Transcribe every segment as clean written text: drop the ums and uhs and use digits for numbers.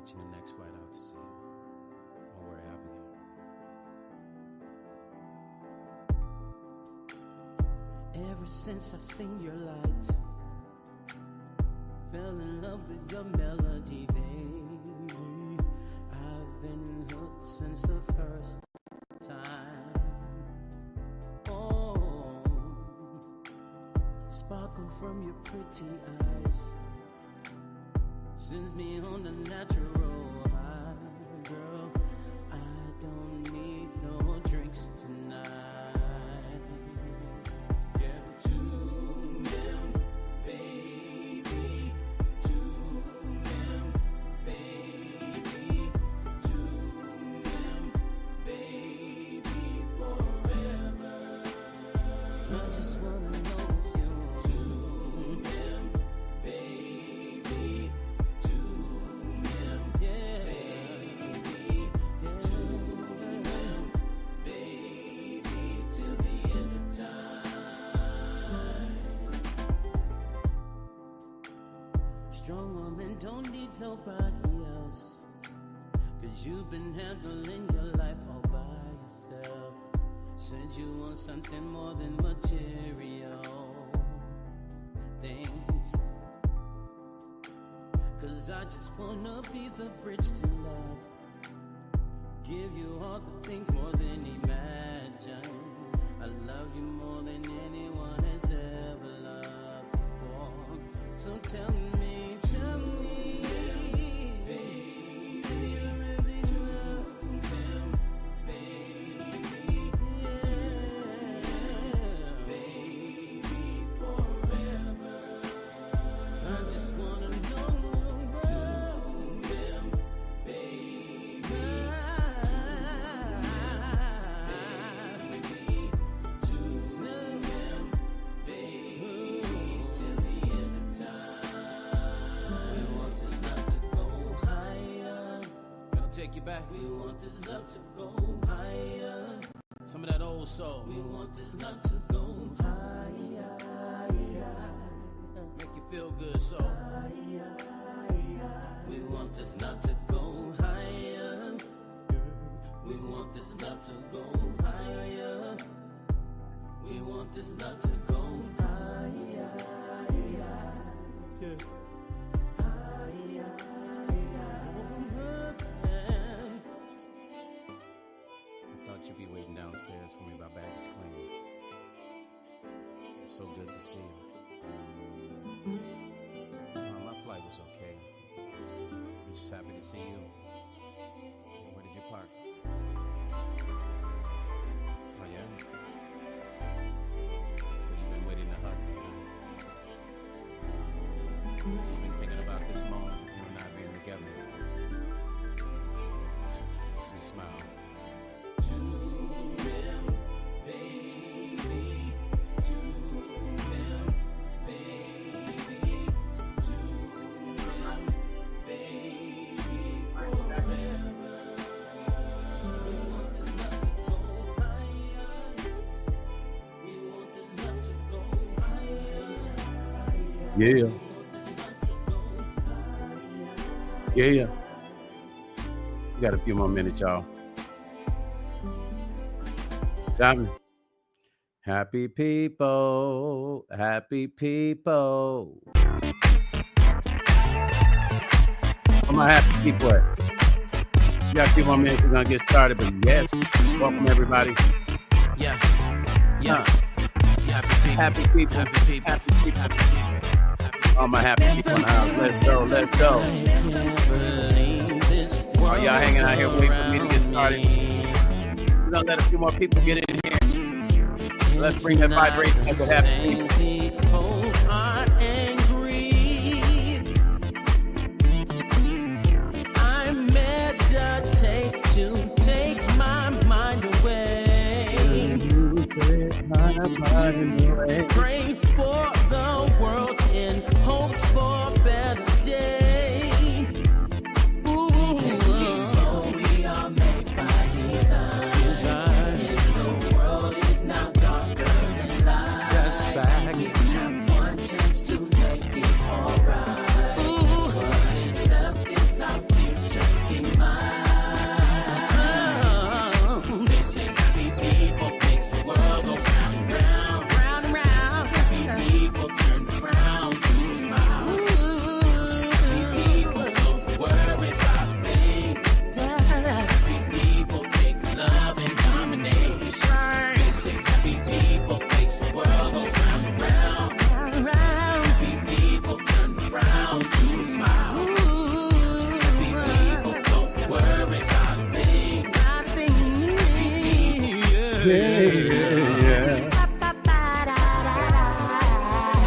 catch you the next flight out to see you. Don't worry, I'll be there. Ever since I've seen your light, fell in love with your melody, baby. I've been hooked since the first time. Oh, sparkle from your pretty eyes sends me on the natural high, girl. I don't need no drinks tonight. Strong woman don't need nobody else, 'cause you've been handling your life all by yourself. Said you want something more than material things, 'cause I just wanna be the bridge to love. Give you all the things more than imagine. I love you more than anyone has ever loved before. So tell me, baby, do you really love him, baby? Yeah, baby, forever. I just wanna know him, baby. Take you back. We want this love to go higher. Some of that old soul. We want this love to go higher. Make you feel good, soul. We want this love to go higher. We want this love to go higher. We want this love to go higher. Yeah. You'd be waiting downstairs for me. My bag is clean. It's so good to see you. My flight was okay. I'm just happy to see you. Where did you park? Oh yeah? So you've been waiting to hug me, huh? You've been thinking about this moment, you and I being together. Makes me smile. To them, baby, to them, baby, to them, baby, forever. We want this love to go higher. We want this love to go higher. Yeah. Yeah. We got a few more minutes, y'all. Happy people, happy people. Where my happy people at? We got a few more minutes, we're gonna get started, but yes, welcome everybody. Yeah. Happy people, happy people. All my happy people in the house. Let's go. Are y'all hanging out here waiting for me to get started? We're gonna let a few more people get in here. Let's bring that vibration up with happy people. Are angry. I meditate to take my mind away. Pray for the world in hopes for a better day. We are made by design. The world is now darker than light. That's fact. We have one chance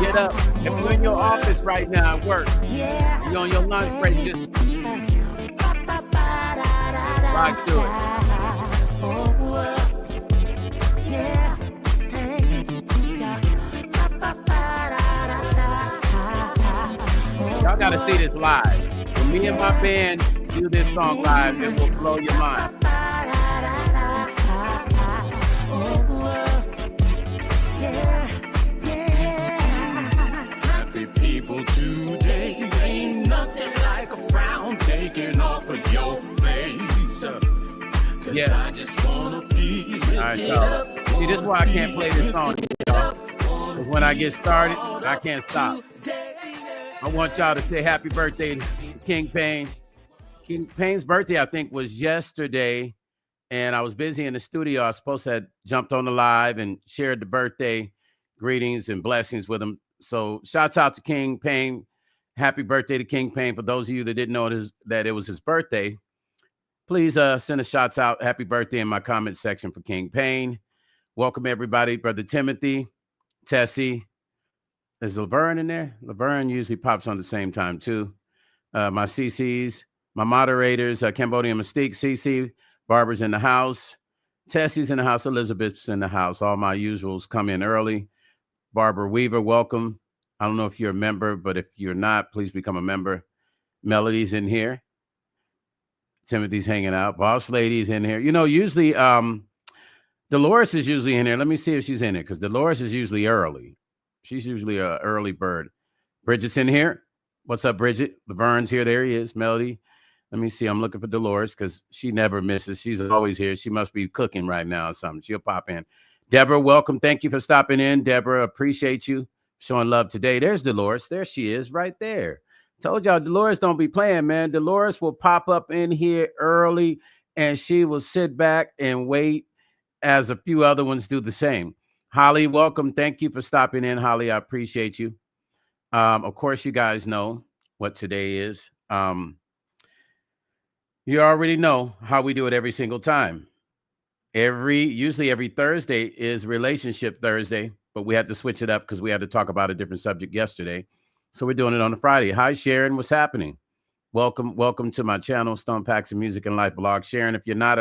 Get up. If you're in your office right now at work, you're on your lunch break, just rock through it. Y'all gotta see this live. When me and my band do this song live, it will blow your mind. Happy people today, ain't nothing like a frown taking off of your face. Yeah. I just wanna be all right, y'all. See, this is why I can't play this song, y'all. Because when I get started, I can't stop. I want y'all to say happy birthday to King Payne. King Payne's birthday, I think, was yesterday, and I was busy in the studio. I was supposed to have jumped on the live and shared the birthday greetings and blessings with him. So shouts out to King Payne. Happy birthday to King Payne. For those of you that didn't know that it was his birthday, please send a shouts out. Happy birthday in my comment section for King Payne. Welcome, everybody. Brother Timothy, Tessie. Is Laverne in there? Laverne usually pops on the same time, too. My CCs, my moderators, Cambodian Mystique, CC, Barbara's in the house. Tessie's in the house. Elizabeth's in the house. All my usuals come in early. Barbara Weaver, welcome. I don't know if you're a member, but if you're not, please become a member. Melody's in here. Timothy's hanging out. Boss Lady's in here. You know, usually Dolores is usually in here. Let me see if she's in it, because Dolores is usually early. She's usually an early bird. Bridget's in here. What's up, Bridget? Laverne's here. There he is. Melody. Let me see. I'm looking for Dolores because she never misses. She's always here. She must be cooking right now or something. She'll pop in. Deborah, welcome. Thank you for stopping in. Deborah, appreciate you showing love today. There's Dolores. There she is right there. Told y'all Dolores don't be playing, man. Dolores will pop up in here early and she will sit back and wait as a few other ones do the same. Holly, welcome. Thank you for stopping in, Holly. I appreciate you. Of course, you guys know what today is. You already know how we do it every single time. Usually every Thursday is Relationship Thursday, but we had to switch it up because we had to talk about a different subject yesterday. So we're doing it on a Friday. Hi, Sharon. What's happening? Welcome to my channel, Stone Packs and Music and Life Blog. Sharon, if you're not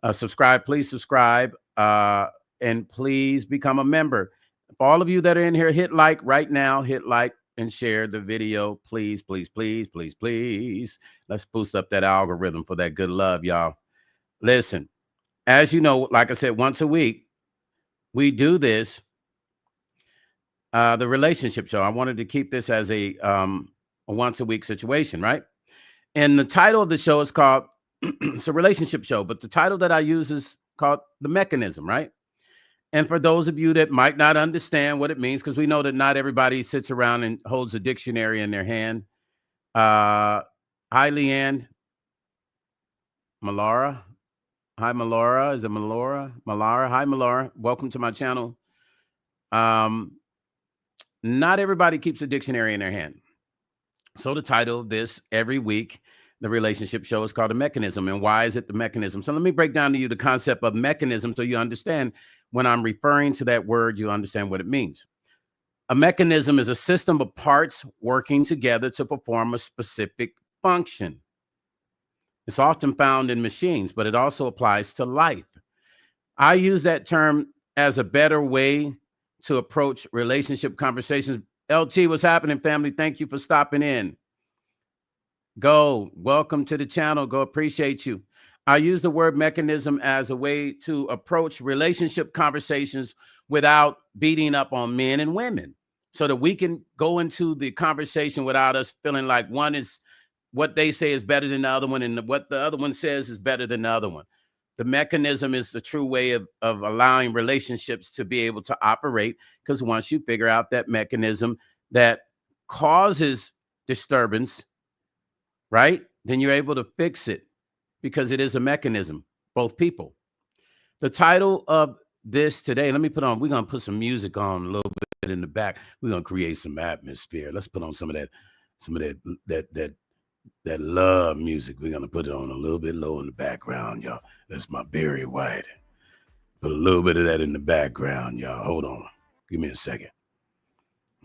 a subscribe, please subscribe. And please become a member. For all of you that are in here, hit like right now. Hit like and share the video. Please, please, please, please, please. Let's boost up that algorithm for that good love, y'all. Listen, as you know, like I said, once a week, we do this, the relationship show. I wanted to keep this as a once a week situation, right? And the title of the show is called, it's a relationship show, but the title that I use is called The Mechanism, right? And for those of you that might not understand what it means, because we know that not everybody sits around and holds a dictionary in their hand. Hi, Leanne. Malara. Hi, Malara. Is it Malara? Malara. Hi, Malara. Welcome to my channel. Not everybody keeps a dictionary in their hand. So the title of this every week, the relationship show, is called The Mechanism. And why is it the mechanism? So let me break down to you the concept of mechanism so you understand. When I'm referring to that word, you understand what it means. A mechanism is a system of parts working together to perform a specific function. It's often found in machines, but it also applies to life. I use that term as a better way to approach relationship conversations. LT, what's happening, family? Thank you for stopping in. Go. Welcome to the channel. Go. Appreciate you. I use the word mechanism as a way to approach relationship conversations without beating up on men and women, so that we can go into the conversation without us feeling like one is what they say is better than the other one, and what the other one says is better than the other one. The mechanism is the true way of allowing relationships to be able to operate, because once you figure out that mechanism that causes disturbance, right, then you're able to fix it. Because it is a mechanism, both people. The title of this today, we're going to put some music on a little bit in the back. We're going to create some atmosphere. Let's put on some of that love music. We're going to put it on a little bit low in the background, y'all. That's my Barry White. Put a little bit of that in the background, y'all. Hold on. Give me a second.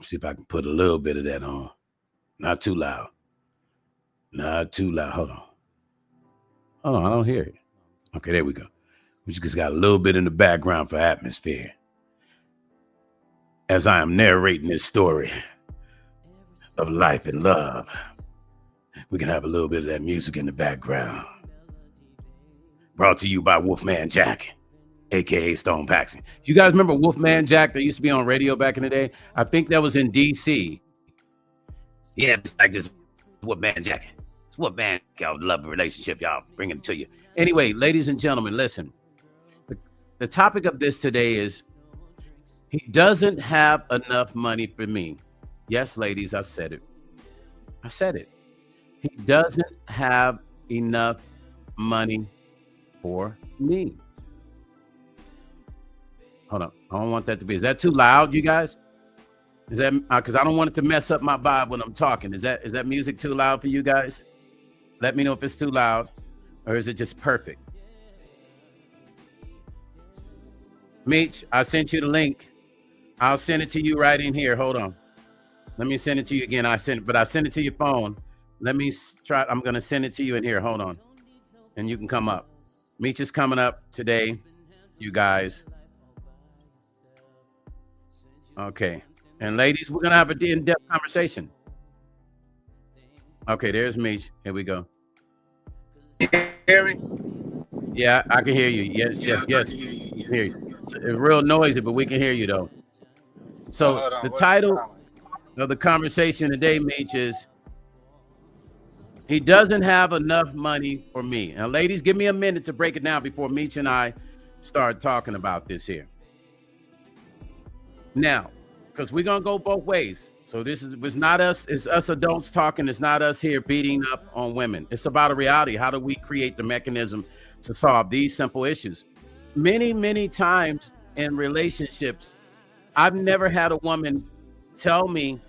See if I can put a little bit of that on. Not too loud. Not too loud. Hold on. I don't hear it. Okay, there we go. We just got a little bit in the background for atmosphere. As I am narrating this story of life and love, we can have a little bit of that music in the background. Brought to you by Wolfman Jack, a.k.a. Stone Paxton. You guys remember Wolfman Jack that used to be on radio back in the day? I think that was in D.C. Yeah, it's like this Wolfman Jack. It's Wolfman. Y'all love the relationship. Y'all bring it to you. Anyway, ladies and gentlemen, listen. The topic of this today is he doesn't have enough money for me. Yes, ladies, I said it. I said it. He doesn't have enough money for me. Hold on. I don't want that to be. Is that too loud, you guys? Is that because I don't want it to mess up my vibe when I'm talking? Is that music too loud for you guys? Let me know if it's too loud, or is it just perfect? Meech, I sent you the link. I'll send it to you right in here. Hold on. Let me send it to you again. I sent it to your phone. Let me try. I'm going to send it to you in here. Hold on. And you can come up. Meech is coming up today, you guys. Okay. And ladies, we're going to have an in-depth conversation. Okay, there's Meech. Here we go. Can you hear me? Yeah, I can hear you. Yes. I can hear you. It's real noisy, but we can hear you, though. So the title of the conversation today, Meech, is he doesn't have enough money for me. Now, ladies, give me a minute to break it down before Meech and I start talking about this here. Now, because we're going to go both ways. So it's not us, it's us adults talking. It's not us here beating up on women. It's about a reality. How do we create the mechanism to solve these simple issues? Many, many times in relationships, I've never had a woman tell me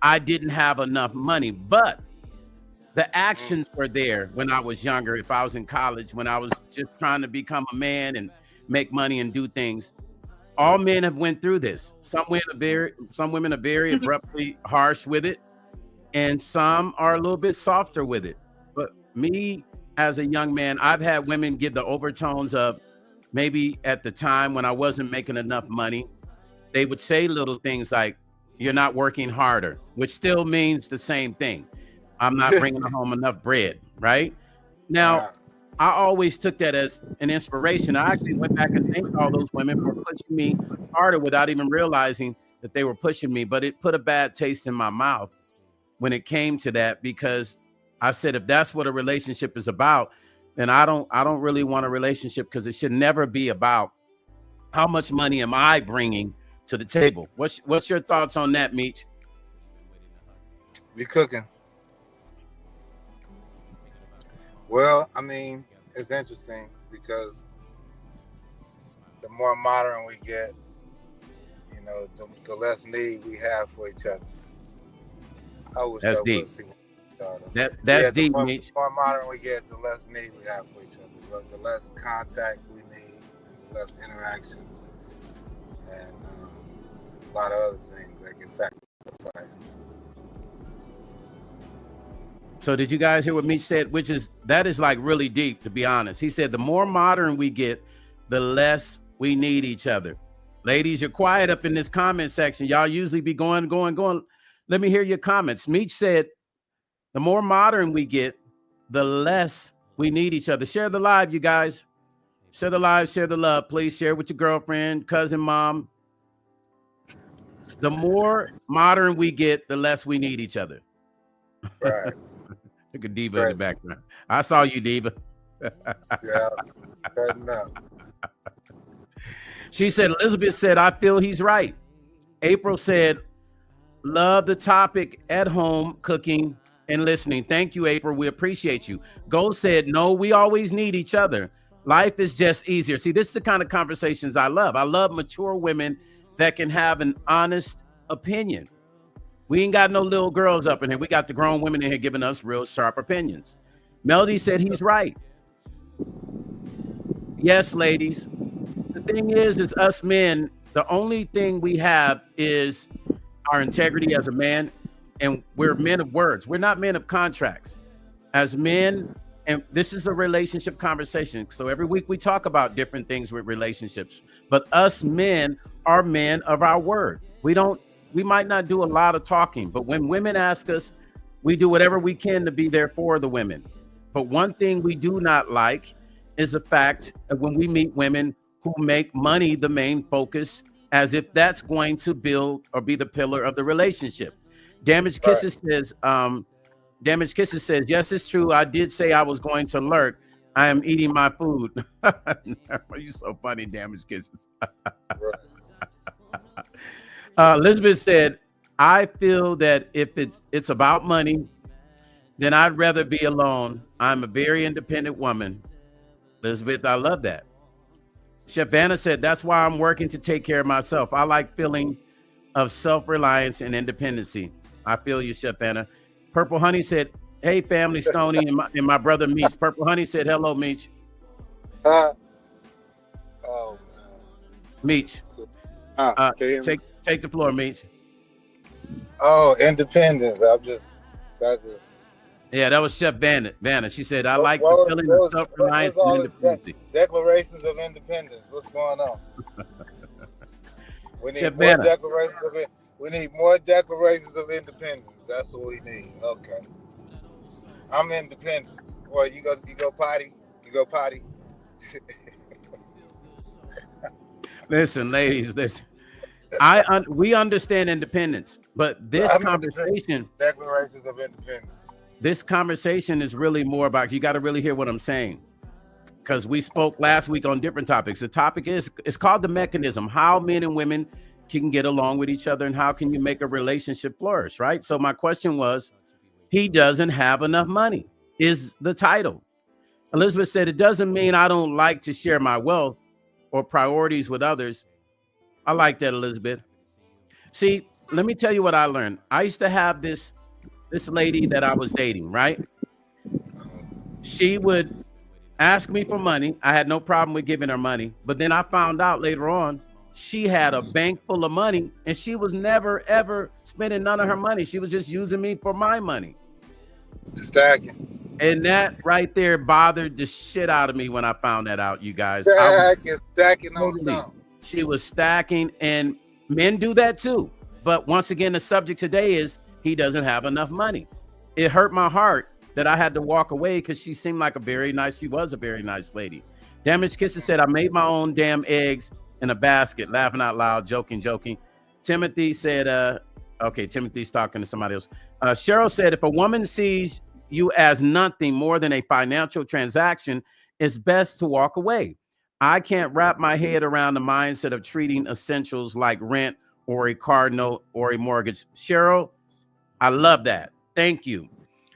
I didn't have enough money, but the actions were there when I was younger. If I was in college, when I was just trying to become a man and make money and do things. All men have went through this. Some women are very abruptly harsh with it, and some are a little bit softer with it. But me, as a young man, I've had women give the overtones of maybe at the time when I wasn't making enough money, they would say little things like, "You're not working harder," which still means the same thing. I'm not bringing home enough bread, right? Now, I always took that as an inspiration. I actually went back and thanked all those women for pushing me harder without even realizing that they were pushing me. But it put a bad taste in my mouth when it came to that, because I said, if that's what a relationship is about, then I don't really want a relationship, because it should never be about how much money am I bringing to the table. What's your thoughts on that, Meech? You cooking? Well, I mean, it's interesting because the more modern we get, you know, the less need we have for each other. I wish that's I deep. would see That's deep, Meech. The more modern we get, the less need we have for each other. The less contact we need, and the less interaction, and a lot of other things that get sacrificed. So did you guys hear what Meech said? That is like really deep, to be honest. He said the more modern we get, the less we need each other. Ladies, you're quiet up in this comment section. Y'all usually be going. Let me hear your comments. Meech said the more modern we get, the less we need each other. Share the live, you guys. Share the live, share the love. Please share with your girlfriend, cousin, mom. The more modern we get, the less we need each other. Right. Look at Diva in the background. I saw you, Diva. Yeah, cutting up. She said, Elizabeth said, I feel he's right. April said, love the topic at home, cooking and listening. Thank you, April. We appreciate you. Gold said, no, we always need each other. Life is just easier. See, this is the kind of conversations I love. I love mature women that can have an honest opinion. We ain't got no little girls up in here. We got the grown women in here giving us real sharp opinions. Melody said he's right. Yes, ladies. The thing is us men, the only thing we have is our integrity as a man, and we're men of words. We're not men of contracts. As men, and this is a relationship conversation. So every week we talk about different things with relationships. But us men are men of our word. We might not do a lot of talking, but when women ask us, we do whatever we can to be there for the women. But one thing we do not like is the fact that when we meet women who make money the main focus, as if that's going to build or be the pillar of the relationship. Damaged Kisses says, Damaged Kisses says, yes, it's true. I did say I was going to lurk. I am eating my food. You're so funny, Damaged Kisses. Elizabeth said, I feel that if it's about money, then I'd rather be alone. I'm a very independent woman. Elizabeth, I love that. Chef Vanna said, that's why I'm working to take care of myself. I like feeling of self-reliance and independency. I feel you, Chef Vanna. Purple Honey said, hey, family, Stoney and my brother, Meech. Purple Honey said, hello, Meech. Oh, man. Meech. Take the floor, Meech. Oh, independence. Yeah, that was Chef Vanna. She said, I like the feeling of self-reliance and independency. Declarations of independence. What's going on? We need Chef more Vanna. declarations of it. We need more declarations of independence. That's what we need. Okay. I'm independent. Well, you go potty. You go potty. Listen, ladies, listen. We understand independence, but this conversation, declarations of independence. This conversation is really more about, you got to really hear what I'm saying, because we spoke last week on different topics. The topic it's called the mechanism, how men and women can get along with each other and how can you make a relationship flourish, right? So my question was, he doesn't have enough money is the title. Elizabeth said, it doesn't mean I don't like to share my wealth or priorities with others. I like that, Elizabeth. See, let me tell you what I learned. I used to have this lady that I was dating, right? She would ask me for money. I had no problem with giving her money. But then I found out later on, she had a bank full of money and she was never, ever spending none of her money. She was just using me for my money. Stacking. And that right there bothered the shit out of me when I found that out, you guys. Stacking on stuff. She was stacking, and men do that too. But once again, the subject today is he doesn't have enough money. It hurt my heart that I had to walk away because she seemed like she was a very nice lady. Damaged Kisses said, I made my own damn eggs in a basket, laughing out loud, joking. Timothy said, okay, Timothy's talking to somebody else. Cheryl said, if a woman sees you as nothing more than a financial transaction, it's best to walk away. I can't wrap my head around the mindset of treating essentials like rent or a car note or a mortgage. Cheryl, I love that. Thank you.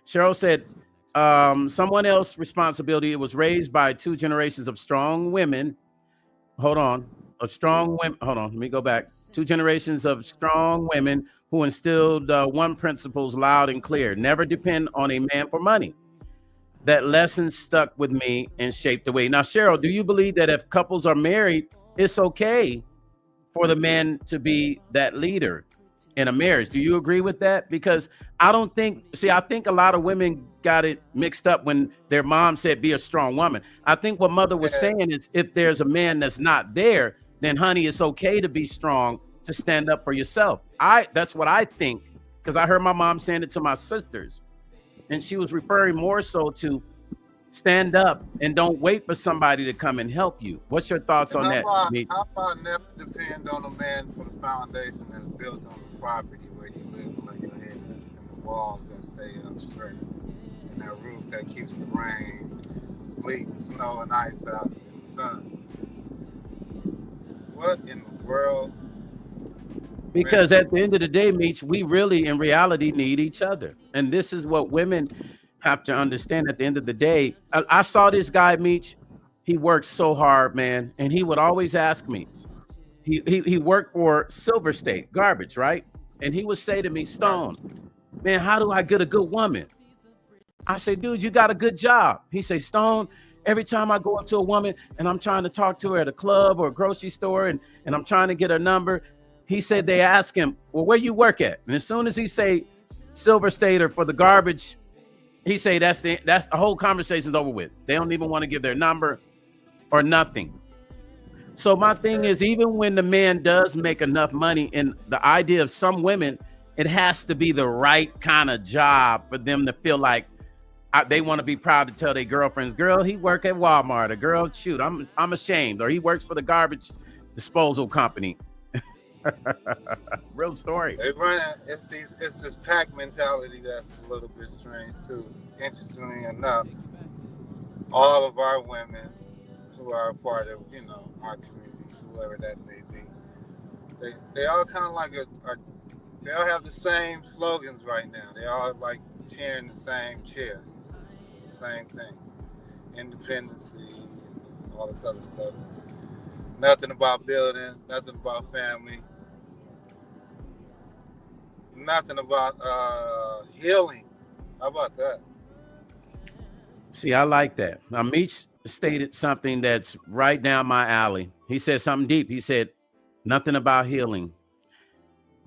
Cheryl said, someone else's responsibility. It was raised by 2 generations of strong women. Hold on. Let me go back. 2 generations of strong women who instilled one principles loud and clear. Never depend on a man for money. That lesson stuck with me and shaped the way. Now, Cheryl, do you believe that if couples are married, it's okay for the man to be that leader in a marriage? Do you agree with that? Because I think a lot of women got it mixed up when their mom said, be a strong woman. I think what mother was saying is if there's a man that's not there, then honey, it's okay to be strong, to stand up for yourself. That's what I think, because I heard my mom saying it to my sisters. And she was referring more so to stand up and don't wait for somebody to come and help you. What's your thoughts on that? How about never depend on a man for the foundation that's built on the property where you live and lay your head and the walls that stay up straight and that roof that keeps the rain, sleet, and snow, and ice out in the sun? What in the world? Because at the end of the day, Meech, we really, in reality, need each other. And this is what women have to understand at the end of the day. I saw this guy, Meech. He worked so hard, man. And he would always ask me. He worked for Silver State Garbage, right? And he would say to me, Stone, man, how do I get a good woman? I say, dude, you got a good job. He say, Stone, every time I go up to a woman and I'm trying to talk to her at a club or a grocery store and I'm trying to get her number, He said they asked him, well, where you work at? And as soon as he say Silver State or for the garbage, he say that's the whole conversation's over with. They don't even want to give their number or nothing. So my thing is, even when the man does make enough money, and the idea of some women, it has to be the right kind of job for them to feel like they want to be proud to tell their girlfriends, girl, he work at Walmart, or girl, shoot, I'm ashamed, or he works for the garbage disposal company. Real story. They run it's this pack mentality that's a little bit strange too. Interestingly enough, all of our women who are a part of, you know, our community, whoever that may be, they all kind of like they all have the same slogans right now. They all like cheering the same cheer. It's the same thing. Independency and all this other stuff. Nothing about building, nothing about family, nothing about healing. How about that? See, I like that. Now, Meech stated something that's right down my alley. He said something deep. He said, nothing about healing,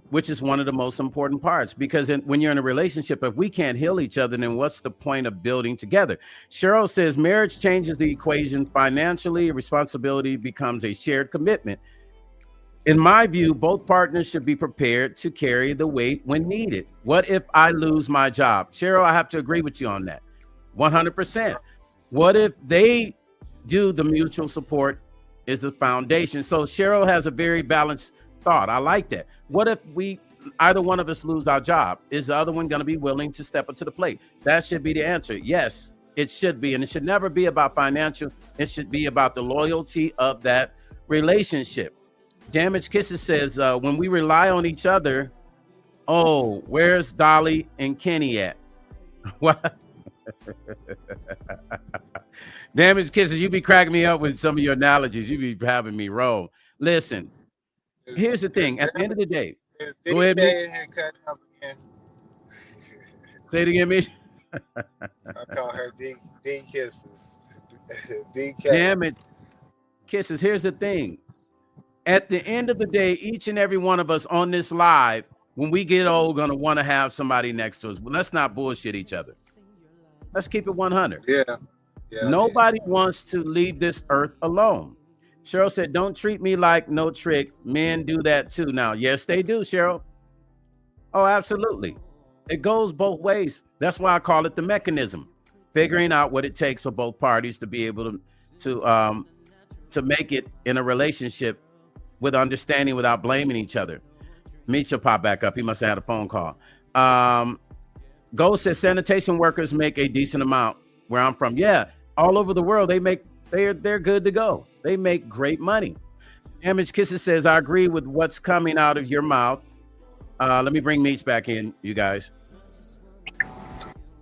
which is one of the most important parts, because when you're in a relationship, if we can't heal each other, then what's the point of building together? Cheryl says marriage changes the equation financially. Responsibility becomes a shared commitment. In my view, both partners should be prepared to carry the weight when needed. What if I lose my job? Cheryl, I have to agree with you on that. 100%. What if they do the mutual support is the foundation? So Cheryl has a very balanced thought. I like that. What if either one of us lose our job? Is the other one going to be willing to step up to the plate? That should be the answer. Yes, it should be. And it should never be about financial. It should be about the loyalty of that relationship. Damaged Kisses says, when we rely on each other, oh, where's Dolly and Kenny at? What? Damaged Kisses, you be cracking me up with some of your analogies. You be having me roll. Listen, here's the thing. At the end of the day, go ahead, say it again, Mitch. I call her D Kisses. Damaged Kisses. Here's the thing. At the end of the day, each and every one of us on this live, when we get old, gonna want to have somebody next to us. But let's not bullshit each other. Let's keep it 100. Yeah. Nobody wants to leave this earth alone. Cheryl said, don't treat me like no trick. Men do that too now. Yes, they do, Cheryl. Oh, absolutely. It goes both ways. That's why I call it the mechanism. Figuring out what it takes for both parties to be able to make it in a relationship with understanding without blaming each other. Meech will pop back up. He must have had a phone call. Gold says sanitation workers make a decent amount where I'm from. Yeah, all over the world, they're good to go. They make great money. Damaged Kisses says, I agree with what's coming out of your mouth. Let me bring Meech back in, you guys.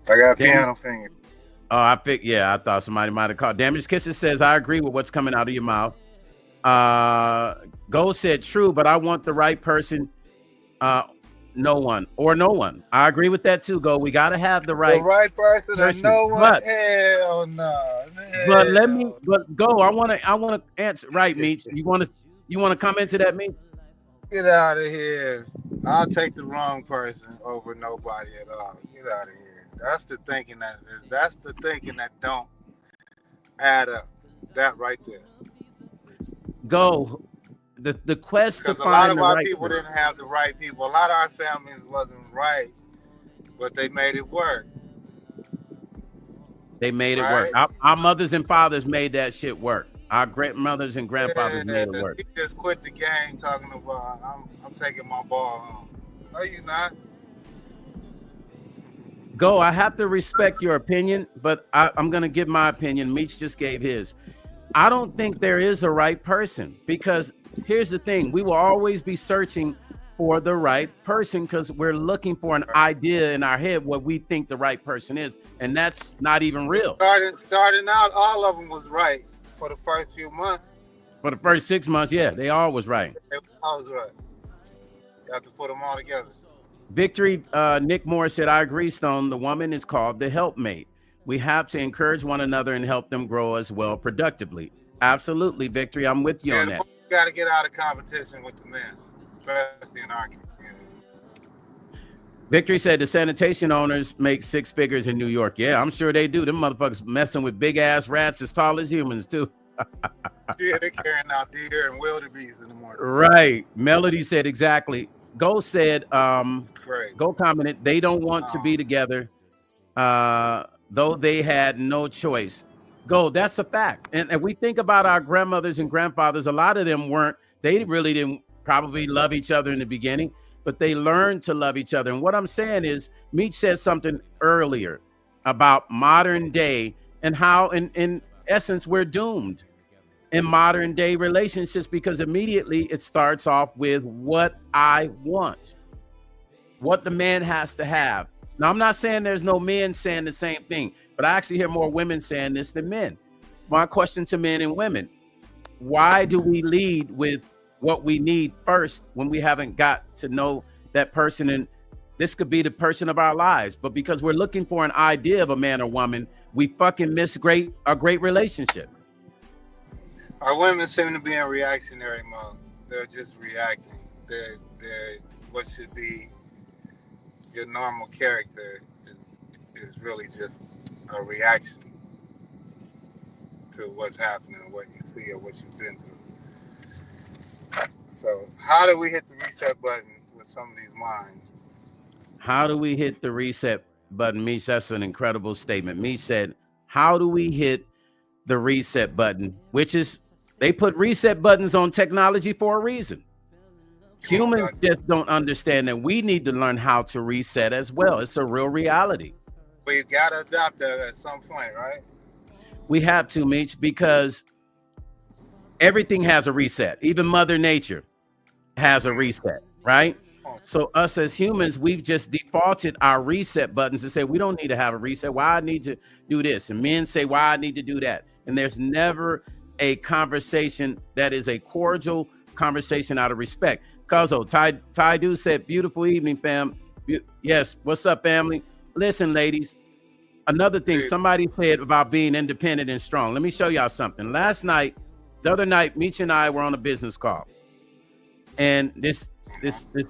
I got piano finger. Oh, I thought somebody might have called. Damaged Kisses says, I agree with what's coming out of your mouth. Gold said, true, but I want the right person. No one. I agree with that too, Go. We got to have the right person or no one. But, hell no. But Go. I want to answer. Right, Meech. You want to come into that, Meech? Get out of here. I'll take the wrong person over nobody at all. Get out of here. That's the thinking that don't add up. That right there. Go. The quest to find the right, because a lot of our people didn't have the right people. A lot of our families wasn't right, but they made it work. They made it work. Our mothers and fathers made that shit work. Our grandmothers and grandfathers made it work. You just quit the game talking about I'm taking my ball home. No, you're not. Go. I have to respect your opinion, but I'm going to give my opinion. Meech just gave his. I don't think there is a right person, because here's the thing. We will always be searching for the right person because we're looking for an idea in our head what we think the right person is, and that's not even real. Starting out, all of them was right for the first few months. For the first 6 months, yeah, they all was right. They all was right. You have to put them all together. Victory, Nick Moore said, I agree, Stone. The woman is called the helpmate. We have to encourage one another and help them grow as well productively. Absolutely, Victory. I'm with you on that. You got to get out of competition with the men. especially in our community. Victory said the sanitation owners make 6 figures in New York. Yeah, I'm sure they do. Them motherfuckers messing with big ass rats as tall as humans too. Yeah, they're carrying out deer and wildebeest in the morning. Right. Melody said exactly. Go said, It's crazy. Go commented, they don't want to be together, though they had no choice. Go, that's a fact. And we think about our grandmothers and grandfathers, a lot of them they really didn't probably love each other in the beginning, but they learned to love each other. And what I'm saying is, Meech said something earlier about modern day and how in essence we're doomed in modern day relationships, because immediately it starts off with what I want, what the man has to have. Now, I'm not saying there's no men saying the same thing, but I actually hear more women saying this than men. My question to men and women, why do we lead with what we need first when we haven't got to know that person? And this could be the person of our lives, but because we're looking for an idea of a man or woman, we fucking miss a great relationship. Our women seem to be in reactionary mode. They're just reacting. They're what should be your normal character is really just a reaction to what's happening, what you see, or what you've been through. So how do we hit the reset button with some of these minds? How do we hit the reset button? Meech, that's an incredible statement. Meech said, how do we hit the reset button? Which is, they put reset buttons on technology for a reason. Humans just don't understand that we need to learn how to reset as well. It's a real reality. But you got to adopt that at some point, right? We have to, Meech, because everything has a reset. Even Mother Nature has a reset, right? So us as humans, we've just defaulted our reset buttons to say, we don't need to have a reset. Why I need to do this? And men say, why I need to do that? And there's never a conversation that is a cordial conversation out of respect. Cuzzo, Ty Do said, beautiful evening, fam. Yes, what's up, family? Listen, ladies, another thing somebody said about being independent and strong. Let me show y'all something. The other night, Meech and I were on a business call. And this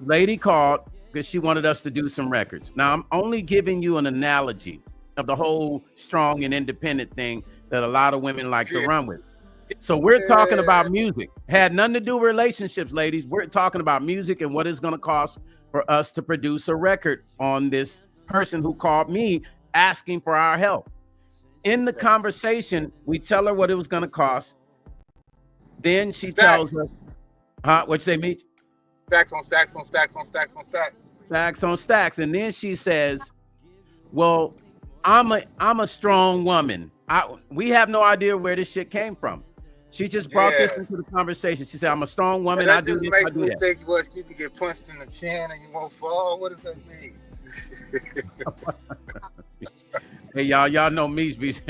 lady called because she wanted us to do some records. Now, I'm only giving you an analogy of the whole strong and independent thing that a lot of women like to run with. So we're talking about music. Had nothing to do with relationships, ladies. We're talking about music and what it's going to cost for us to produce a record on this person who called me asking for our help. In the conversation, we tell her what it was going to cost. Then she tells us, what'd you say, Meech? Stacks on stacks on stacks on stacks on stacks. Stacks on stacks. And then she says, well, I'm a strong woman. We have no idea where this shit came from. She just brought this into the conversation. She said, I'm a strong woman. I do this, I do that. Think what, you can get punched in the chin and you won't fall? What does that mean? Hey, y'all know Meech.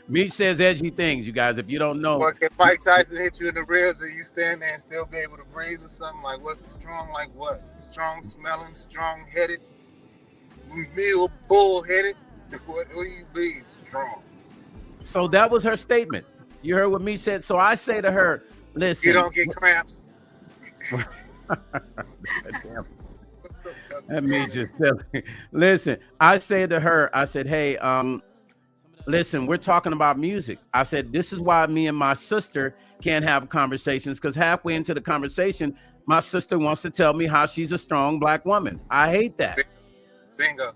Meech says edgy things, you guys. If you don't know. Well, can Mike Tyson hit you in the ribs or you stand there and still be able to breathe or something? Like what? Strong like what? Strong smelling, strong headed, meal bull-headed? What do you be strong? So that was her statement. You heard what Meech said. So I say to her, listen. You don't get cramps. That Meech just silly. Listen, I say to her, I said, hey, listen, we're talking about music. I said, this is why me and my sister can't have conversations, because halfway into the conversation, my sister wants to tell me how she's a strong Black woman. I hate that. Bingo.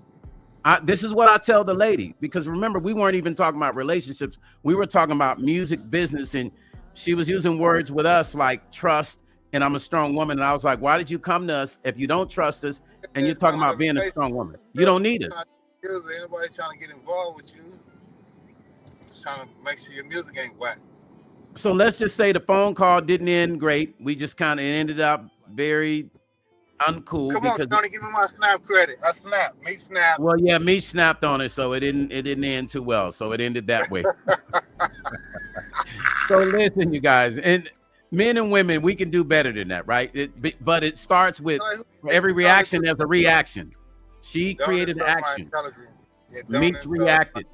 This is what I tell the lady, because remember, we weren't even talking about relationships. We were talking about music business, and she was using words with us like trust and I'm a strong woman. And I was like, why did you come to us if you don't trust us and you're talking about being a strong woman? You don't need it. Anybody trying to get involved with you, just trying to make sure your music ain't whack. So let's just say the phone call didn't end great. We just kind of ended up very uncool. Come on, Tony, give me my snap credit. I snapped. Meech snapped. Well, yeah, Meech snapped on it, so it didn't end too well. So it ended that way. So listen, you guys, and men and women, we can do better than that, right? But it starts with every reaction. There's a reaction. She created an action. Meech reacted.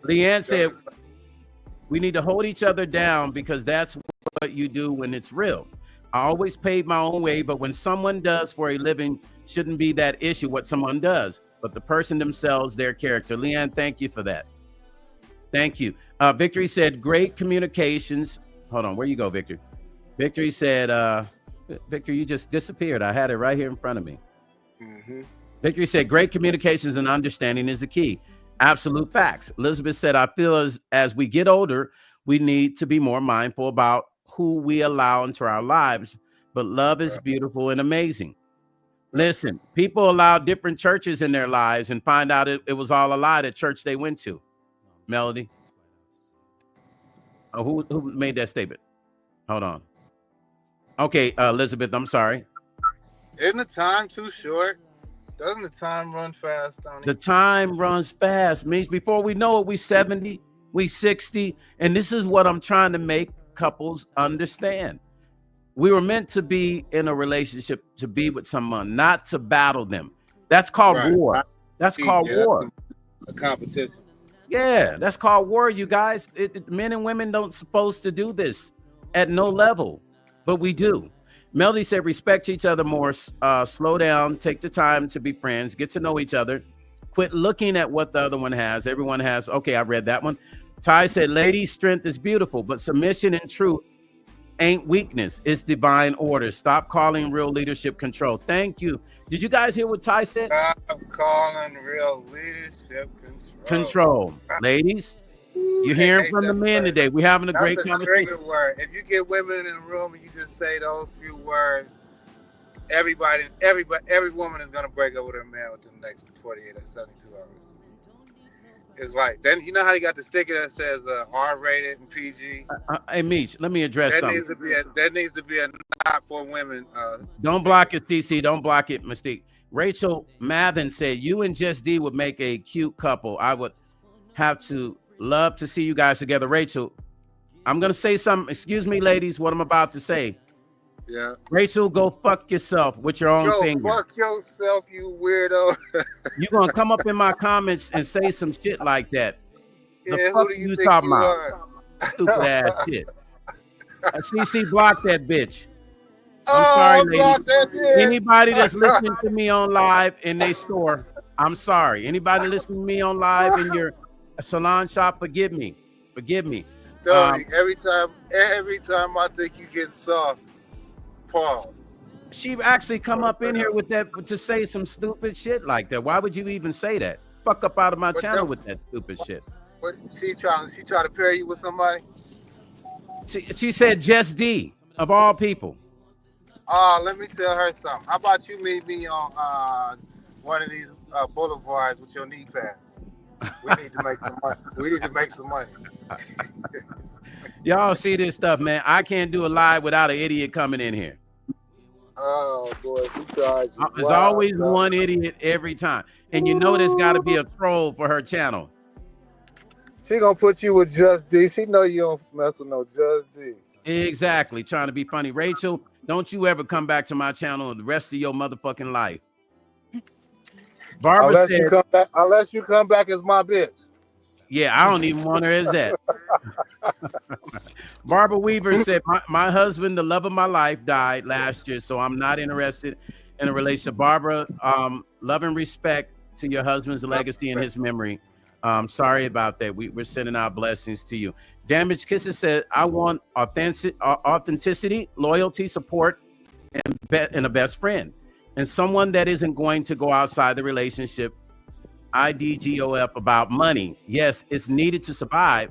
Leanne said, we need to hold each other down because that's what you do when it's real. I always paid my own way, but when someone does for a living, shouldn't be that issue what someone does, but the person themselves, their character. Leanne, thank you for that. Thank you. Victory said, great communications. Hold on, where you go, Victor? Victory said, Victor, you just disappeared. I had it right here in front of me. Mm-hmm. Victory said, great communications and understanding is the key. Absolute facts. Elizabeth said, I feel as we get older, we need to be more mindful about who we allow into our lives. But love is beautiful and amazing. Listen, people allow different churches in their lives and find out it was all a lie, the church they went to. Melody. Oh, who made that statement? Hold on. Okay, Elizabeth, I'm sorry. Isn't the time too short? Doesn't the time run fast, Tony? The time runs fast. Means before we know it, we 70, we 60. And this is what I'm trying to make couples understand. We were meant to be in a relationship to be with someone, not to battle them. That's called war. That's called war. A competition. Yeah, that's called war, you guys. Men and women don't supposed to do this at no level, but we do. Melody said, respect each other more, slow down, take the time to be friends, get to know each other, quit looking at what the other one has. Everyone has. Okay, I read that one. Ty said, ladies, strength is beautiful, but submission and truth ain't weakness. It's divine order. Stop calling real leadership control. Thank you. Did you guys hear what Ty said? Stop calling real leadership control. Ladies, you're hearing from the men today. We're having a great conversation. Trigger word. If you get women in the room and you just say those few words, every woman is gonna break up with her man within the next 48 or 72 hours. It's like, then you know how you got the sticker that says R-rated and PG. Hey, Meech, let me address something. That needs to be a not for women. Don't block it, TC. Don't block it, Mystique. Rachel Mathen said, you and Just D would make a cute couple. I would have to love to see you guys together. Rachel, I'm going to say something. Excuse me, ladies, what I'm about to say. Yeah. Rachel, go fuck yourself with your own finger. Go fuck yourself, you weirdo. You're going to come up in my comments and say some shit like that. Yeah, the fuck you talking about? Stupid ass shit. CC, block that bitch. I'm sorry, ladies. Anybody that's listening to me on live in their store, I'm sorry. Anybody listening to me on live in your salon shop, forgive me. Forgive me. Stoney, every time I think you get soft, pause. She actually come up in here with that to say some stupid shit like that. Why would you even say that? Fuck up out of my channel with that stupid shit. But she trying to pair you with somebody? She said Just D, of all people. Let me tell her something. How about you meet me on one of these boulevards with your knee pads? We need to make some money. We need to make some money. Y'all see this stuff, man. I can't do a live without an idiot coming in here. Oh, boy. There's always one idiot every time. And you know there's got to be a troll for her channel. She going to put you with Just D. She know you don't mess with no Just D. Exactly. Trying to be funny. Rachel, don't you ever come back to my channel the rest of your motherfucking life. Barbara said, unless you come back as my bitch. Yeah, I don't even want her as that. Barbara Weaver said, my husband, the love of my life, died last year, so I'm not interested in a relationship. Barbara, love and respect to your husband's legacy and his memory. Sorry about that. We're sending our blessings to you. Damaged Kisses said, I want authenticity, loyalty, support, and a best friend. And someone that isn't going to go outside the relationship. IDGOF about money. Yes, it's needed to survive,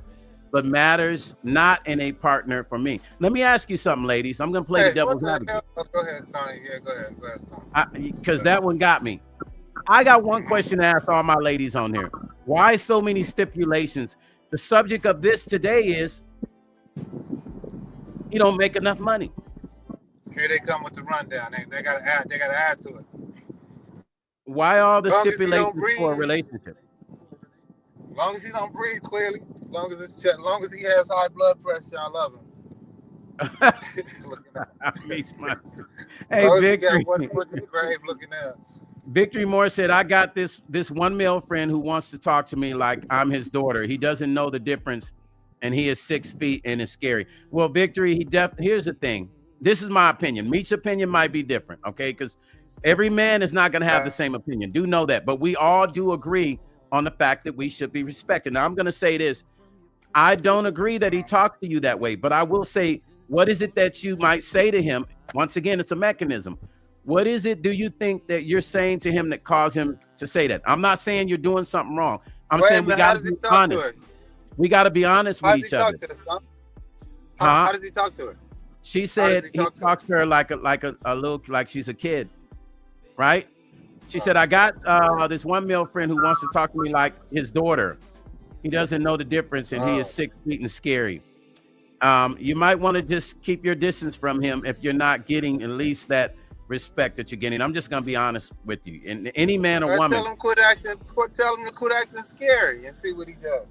but matters not in a partner for me. Let me ask you something, ladies. I'm going to play the devil's advocate. Go ahead, Tony. Yeah, go ahead, Tony. Because that one got me. I got one question to ask all my ladies on here. Why so many stipulations? The subject of this today is you don't make enough money. Here they come with the rundown. They got to add to it. Why all the stipulations for a relationship? As long as he don't breathe clearly, as long as he has high blood pressure, I love him. Hey, Victory. Got one foot in the grave looking out. Victory Moore said, I got this one male friend who wants to talk to me like I'm his daughter. He doesn't know the difference, and he is 6 feet and is scary. Well, Victory, here's the thing. this is my opinion. Meech's opinion might be different, okay? Because every man is not going to have the same opinion. Do know that. But we all do agree on the fact that we should be respected. Now, I'm going to say this. I don't agree that he talks to you that way, but I will say, what is it that you might say to him? Once again, it's a mechanism. What is it do you think that you're saying to him that caused him to say that? I'm not saying you're doing something wrong. I'm saying we got to be honest. We got to be honest with each other. How does he talk to her? She said he talks to her like a little, like she's a kid, right? She said, I got this one male friend who wants to talk to me like his daughter. He doesn't know the difference, and he is 6 feet and scary. You might want to just keep your distance from him if you're not getting at least that respect that you're getting. I'm just gonna be honest with you. And any man or woman, tell him to quit acting scary and see what he does.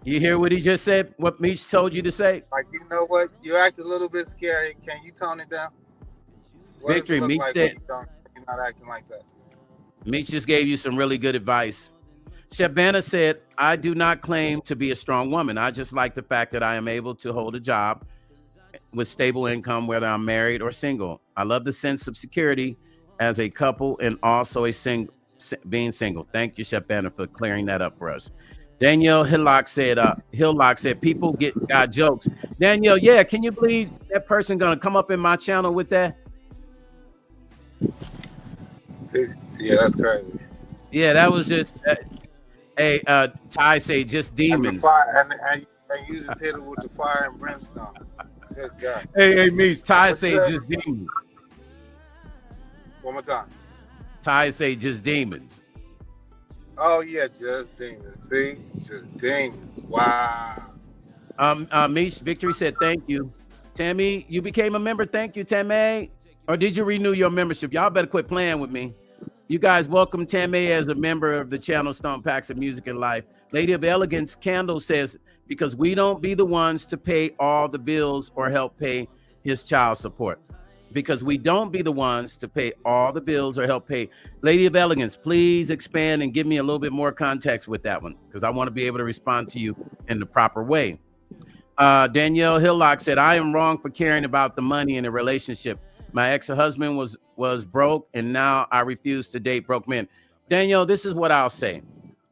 You hear what he just said? What Meech told you to say? Like, you know what? You act a little bit scary. Can you tone it down? What Victory, Meech like said. You're not acting like that. Meech just gave you some really good advice. Shabana said, I do not claim to be a strong woman. I just like the fact that I am able to hold a job with stable income, whether I'm married or single. I love the sense of security as a couple and also being single. Thank you, Shabana, for clearing that up for us. Danielle Hillock said, people got jokes. Danielle, yeah, can you believe that person gonna come up in my channel with that? Yeah, that's crazy. Yeah, that was just, hey, Ty say just demons. And you just hit it with the fire and brimstone. Good God. Hey, Meech, Ty say just demons. One more time. Ty say just demons. Oh yeah, just demons. See, just demons. Wow. Meech, Victory said thank you. Tammy, you became a member. Thank you, Tammy. Or did you renew your membership? Y'all better quit playing with me. You guys welcome Tammy as a member of the channel Stone Packs of Music and Life. Lady of Elegance Candle says, because we don't be the ones to pay all the bills or help pay his child support. Because we don't be the ones to pay all the bills or help pay. Lady of Elegance, please expand and give me a little bit more context with that one, because I want to be able to respond to you in the proper way. Danielle Hillock said, I am wrong for caring about the money in a relationship. My ex-husband was broke, and now I refuse to date broke men. Danielle, this is what I'll say.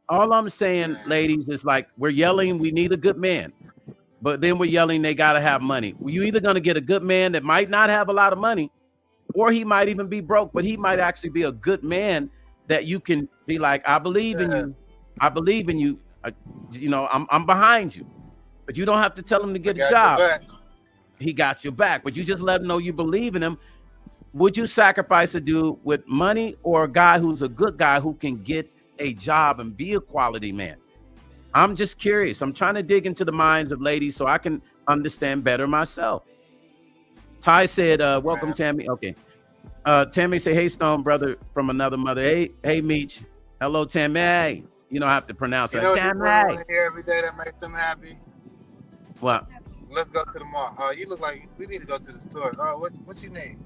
All I'm saying, ladies, is like we're yelling, we need a good man. But then we're yelling, they got to have money. You're either going to get a good man that might not have a lot of money, or he might even be broke, but he might actually be a good man that you can be like, I believe in you. I believe in you. You know, I'm behind you. But you don't have to tell him to get a job. He got your back, but you just let him know you believe in him. Would you sacrifice a dude with money or a guy who's a good guy who can get a job and be a quality man? I'm just curious. I'm trying to dig into the minds of ladies so I can understand better myself. Ty said, welcome, Tammy. Okay. Tammy said, hey, Stone, brother from another mother. Hey, Meech. Hello, Tammy. You don't have to pronounce it. Tammy. Want to hear every day that makes them happy? What? Let's go to the mall. You look like we need to go to the store. What you need?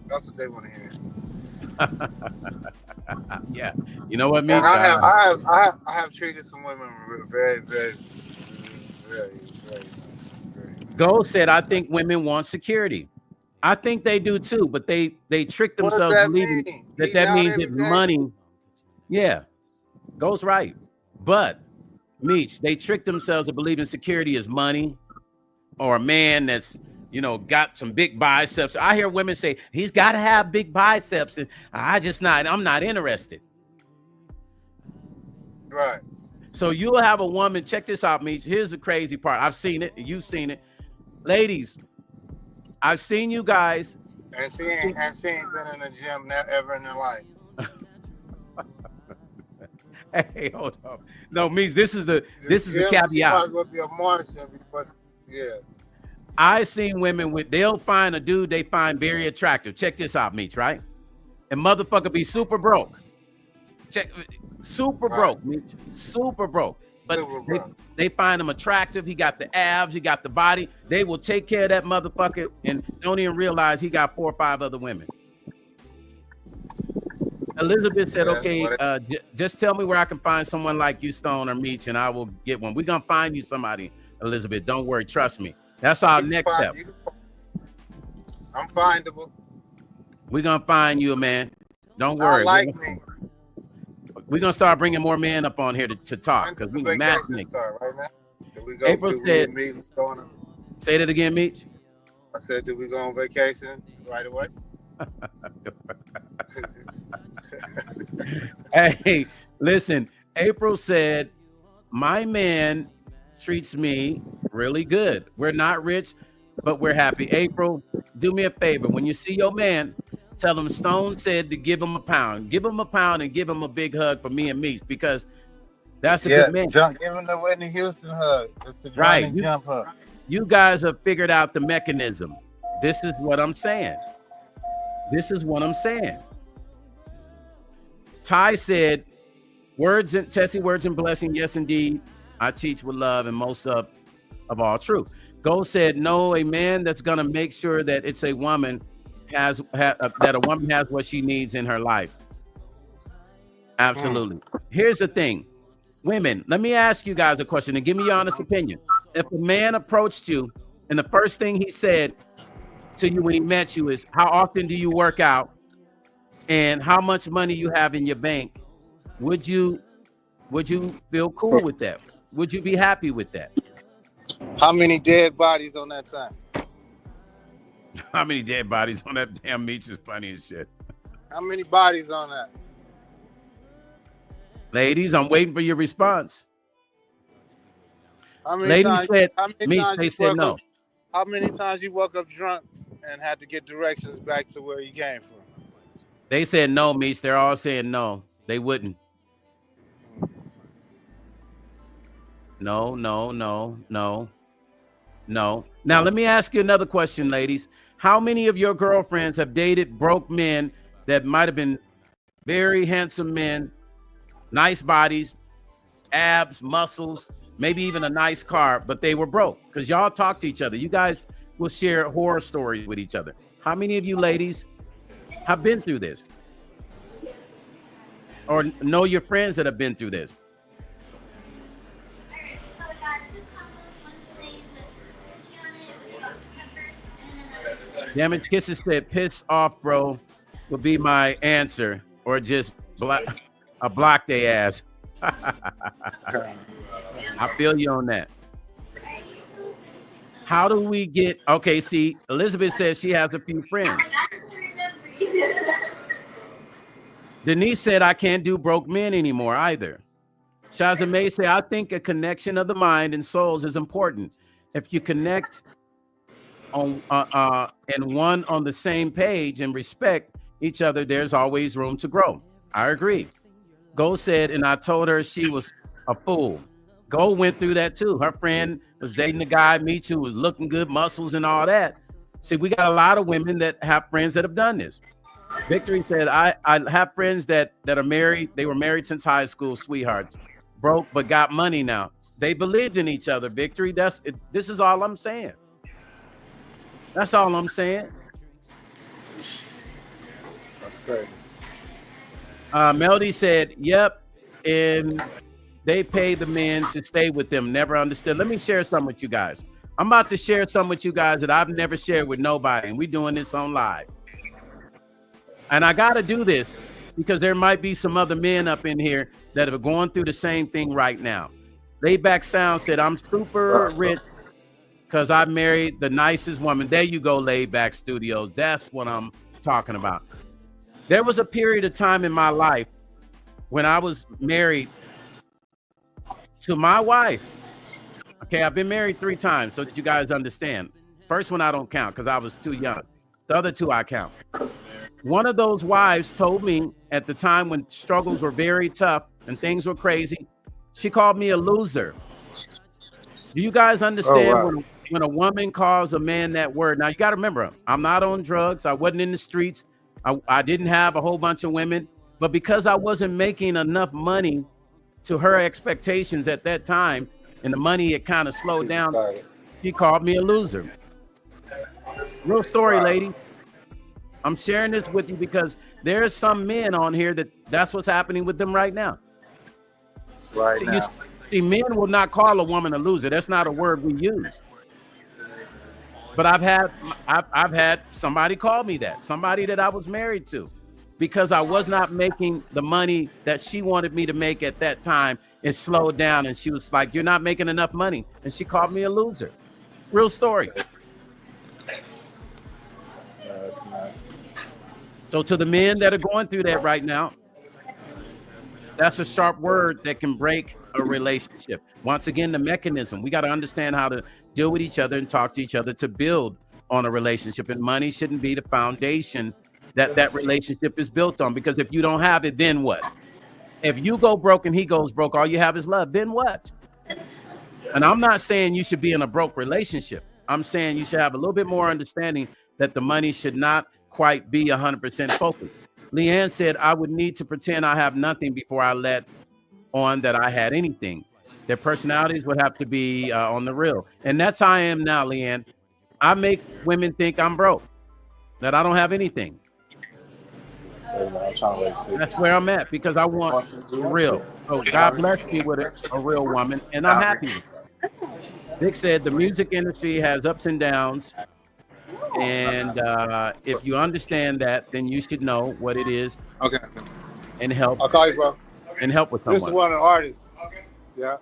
That's what they want to hear. Yeah, you know what, man. I have treated some women very, very, very. Gold said, I think women want security. I think they do too, but they trick themselves believing that means that money. Yeah, Gold's right, but Meech, they trick themselves to believing security is money, or a man that's, you know, got some big biceps. I hear women say he's got to have big biceps, and I'm not interested. Right. So you'll have a woman. Check this out, Meech. Here's the crazy part. I've seen it. You've seen it, ladies. I've seen you guys. And she ain't been in the gym ever in her life. Hey, hold up. No, Meech. This is the caveat. She might as well be a Martian because, yeah. I've seen women they'll find a dude they find very attractive. Check this out, Meech, right? And motherfucker be super broke. Super broke, Meech. Super broke. But they find him attractive. He got the abs, he got the body. They will take care of that motherfucker and don't even realize he got 4 or 5 other women. Elizabeth said, okay, just tell me where I can find someone like you, Stone or Meech, and I will get one. We're going to find you somebody, Elizabeth. Don't worry. Trust me. That's our next step. I'm findable. We're gonna find you, man. Don't I worry. like me. We're gonna start bringing more men up on here to talk When does because the we vacation matchmaking. start right now? Did we go? April Did we said- immediately go on? Say that again, Meech. I said, did we go on vacation right away? Hey, listen. April said, "My man treats me really good. We're not rich, but we're happy." April, do me a favor. When you see your man, tell him Stone said to give him a pound. Give him a pound and give him a big hug for me and Meech because that's a good man. Give him the Whitney Houston hug. It's the Right. Johnny Jump hug. You guys have figured out the mechanism. This is what I'm saying. This is what I'm saying. Ty said, Tessie, words and blessing. Yes, indeed. I teach with love and most of all truth. Go said, no, a man that's going to make sure that it's a woman that a woman has what she needs in her life. Absolutely. Here's the thing. Women, let me ask you guys a question and give me your honest opinion. If a man approached you and the first thing he said to you when he met you is, how often do you work out and how much money you have in your bank, would you feel cool with that? Would you be happy with that? How many dead bodies on that thing? How many dead bodies on that damn beach is funny as shit. How many bodies on that? Ladies, I'm waiting for your response. How many Ladies times, said, how many Meech, times they you said woke no. up, how many times you woke up drunk and had to get directions back to where you came from? They said no, Meech. They're all saying no. They wouldn't. No. Now, let me ask you another question, ladies. How many of your girlfriends have dated broke men that might have been very handsome men, nice bodies, abs, muscles, maybe even a nice car, but they were broke? Because y'all talk to each other. You guys will share horror stories with each other. How many of you ladies have been through this? Or know your friends that have been through this? So I got 2 combos, one plain with kimchi on it, with Dr. Pepper, and then another. Damage Kisses said, piss off, bro, would be my answer. Or just block they ass. I feel you on that. How do we get, okay, see, Elizabeth says she has a few friends. Denise said, I can't do broke men anymore either. Shazamay said, I think a connection of the mind and souls is important. If you connect on and one on the same page and respect each other, there's always room to grow. I agree. Go said, and I told her she was a fool. Go went through that too. Her friend was dating a guy, Meech, who was looking good, muscles and all that. See, we got a lot of women that have friends that have done this. Victory said, I have friends that are married. They were married since high school, sweethearts. Broke, but got money now. They believed in each other, Victory. This is all I'm saying. That's all I'm saying. That's crazy. Melody said, yep, and they pay the men to stay with them. Never understood. Let me share some with you guys. I'm about to share some with you guys that I've never shared with nobody, and we're doing this on live. And I got to do this because there might be some other men up in here that are going through the same thing right now. Laidback Sound said, I'm super rich because I married the nicest woman. There you go, Laidback Studios. That's what I'm talking about. There was a period of time in my life when I was married to my wife. Okay, I've been married 3 times so that you guys understand. First one I don't count because I was too young. The other 2 I count. One of those wives told me at the time when struggles were very tough and things were crazy, she called me a loser. Do you guys understand when a woman calls a man that word? Now, you got to remember, I'm not on drugs. I wasn't in the streets. I didn't have a whole bunch of women. But because I wasn't making enough money to her expectations at that time, and the money had kind of slowed down, she called me a loser. Real story, lady. I'm sharing this with you because there's some men on here that's what's happening with them right now. See, men will not call a woman a loser. That's not a word we use. But I've had somebody call me that, somebody that I was married to, because I was not making the money that she wanted me to make at that time. It slowed down, and she was like, "You're not making enough money," and she called me a loser. Real story. That's nice. So to the men that are going through that right now, that's a sharp word that can break a relationship. Once again, the mechanism. We got to understand how to deal with each other and talk to each other to build on a relationship. And money shouldn't be the foundation that that relationship is built on. Because if you don't have it, then what? If you go broke and he goes broke, all you have is love, then what? And I'm not saying you should be in a broke relationship. I'm saying you should have a little bit more understanding that the money should not quite be 100% focused. Leanne said, I would need to pretend I have nothing before I let on that I had anything. Their personalities would have to be on the real. And that's how I am now, Leanne. I make women think I'm broke, that I don't have anything. That's where I'm at, because I want real. So God bless me with a real woman, and I'm happy with it. Vic said the music industry has ups and downs. And if you understand that, then you should know what it is. Okay. And help. I'll call you, bro. And help with someone. This is one of the artists. Yeah.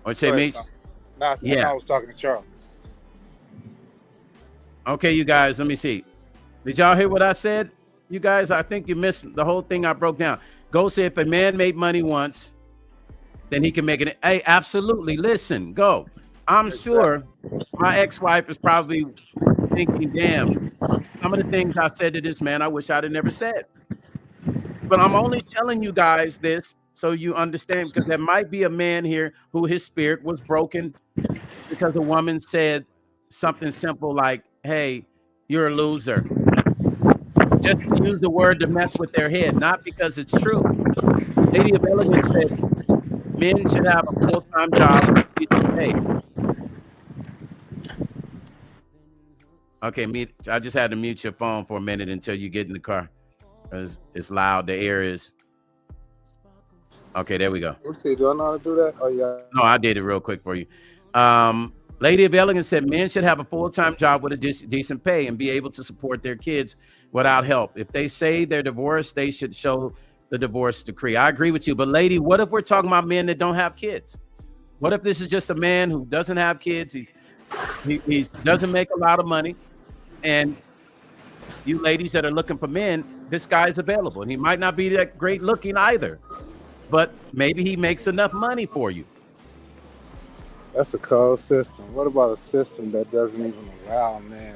What'd you say, Meech? Yeah. I was talking to Charles. Okay, you guys, let me see. Did y'all hear what I said? You guys, I think you missed the whole thing I broke down. Go say if a man made money once, then he can make it. Hey, absolutely. Listen, go. I'm sure my ex-wife is probably thinking, damn, some of the things I said to this man, I wish I'd have never said. But I'm only telling you guys this so you understand, because there might be a man here who his spirit was broken because a woman said something simple like, hey, you're a loser. Just use the word to mess with their head, not because it's true. Lady of Elegance said, men should have a full-time job. Okay, I just had to mute your phone for a minute until you get in the car. It's loud. The air is. Okay, there we go. Let's see. Do I know how to do that? Oh, yeah. No, I did it real quick for you. Lady of Elegance said men should have a full-time job with a decent pay and be able to support their kids without help. If they say they're divorced, they should show the divorce decree. I agree with you. But lady, what if we're talking about men that don't have kids? What if this is just a man who doesn't have kids? He doesn't make a lot of money. And you ladies that are looking for men, this guy is available. And he might not be that great looking either, but maybe he makes enough money for you. That's a cold system. What about a system that doesn't even allow a man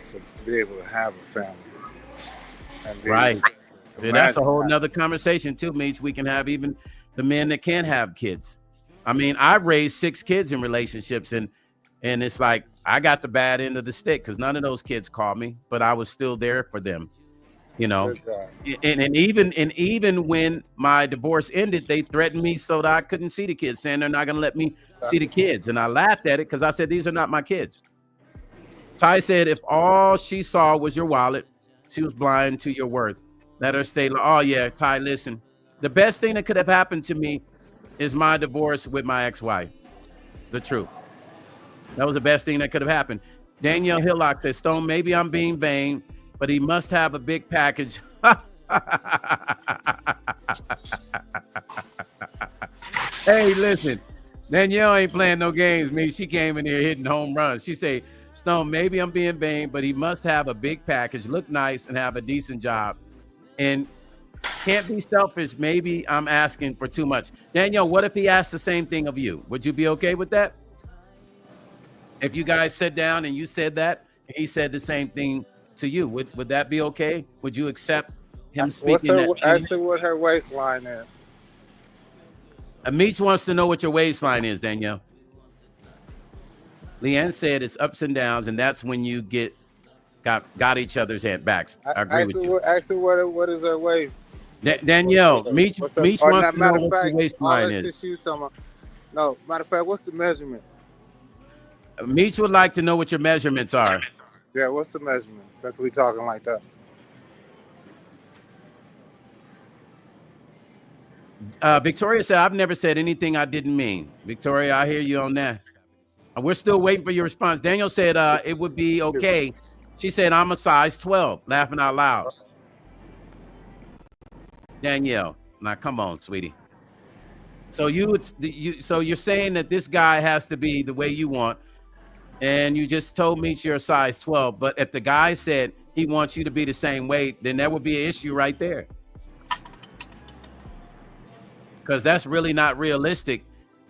to be able to have a family? Right. Yeah, that's a whole nother conversation too, Meech. We can have even the men that can't have kids. I mean, I raised 6 kids in relationships, and it's like I got the bad end of the stick because none of those kids called me, but I was still there for them, you know. And even when my divorce ended, they threatened me so that I couldn't see the kids, saying they're not going to let me see the kids. And I laughed at it because I said, these are not my kids. Ty said, if all she saw was your wallet, she was blind to your worth. Let her stay. Oh, yeah, Ty, listen. The best thing that could have happened to me is my divorce with my ex-wife. The truth. That was the best thing that could have happened. Danielle Hillock says, Stone, maybe I'm being vain, but he must have a big package. Hey, listen. Danielle ain't playing no games, man. She came in here hitting home runs. She say, Stone, maybe I'm being vain, but he must have a big package, look nice, and have a decent job. And can't be selfish. Maybe I'm asking for too much. Danielle, what if he asked the same thing of you? Would you be okay with that? If you guys sat down and you said that, and he said the same thing to you, would that be okay? Would you accept him speaking? Ask her what her waistline is. Meech wants to know what your waistline is, Danielle. Leanne said it's ups and downs, and that's when you got each other's head backs. I agree with you. Ask her what is her waist. Danielle, Meech wants to know what your waistline is. No, matter of fact, what's the measurements? Meech would like to know what your measurements are. Yeah, what's the measurements? That's what we talking like that. Victoria said, I've never said anything I didn't mean. Victoria, I hear you on that. We're still waiting for your response. Daniel said it would be okay. She said, I'm a size 12, laughing out loud. Danielle, now come on, sweetie. So you're saying that this guy has to be the way you want, and you just told me you're a size 12. But if the guy said he wants you to be the same weight, then that would be an issue right there. Because that's really not realistic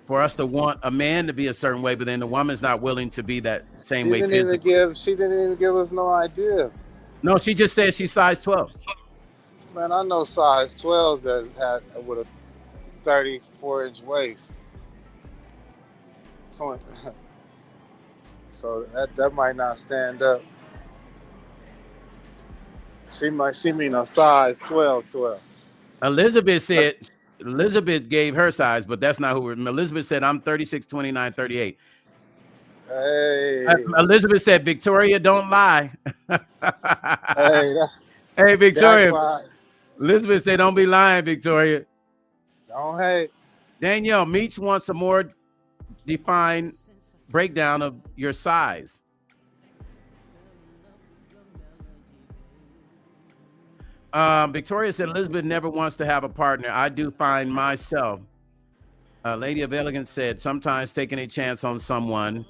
for us to want a man to be a certain way, but then the woman's not willing to be that same way. She didn't even give us no idea. No, she just said she's size 12. Man, I know size 12s that had with a 34-inch waist. So that might not stand up. She mean a size 12. Elizabeth gave her size, but that's not who. Elizabeth said, I'm 36, 29, 38. Hey. Elizabeth said, Victoria, don't lie. Hey, Victoria. Elizabeth said, don't be lying, Victoria. Don't hate. Danielle, Meech wants a more defined breakdown of your size. Victoria said, Elizabeth never wants to have a partner. I do find myself. Lady of Elegance said, sometimes taking a chance on someone,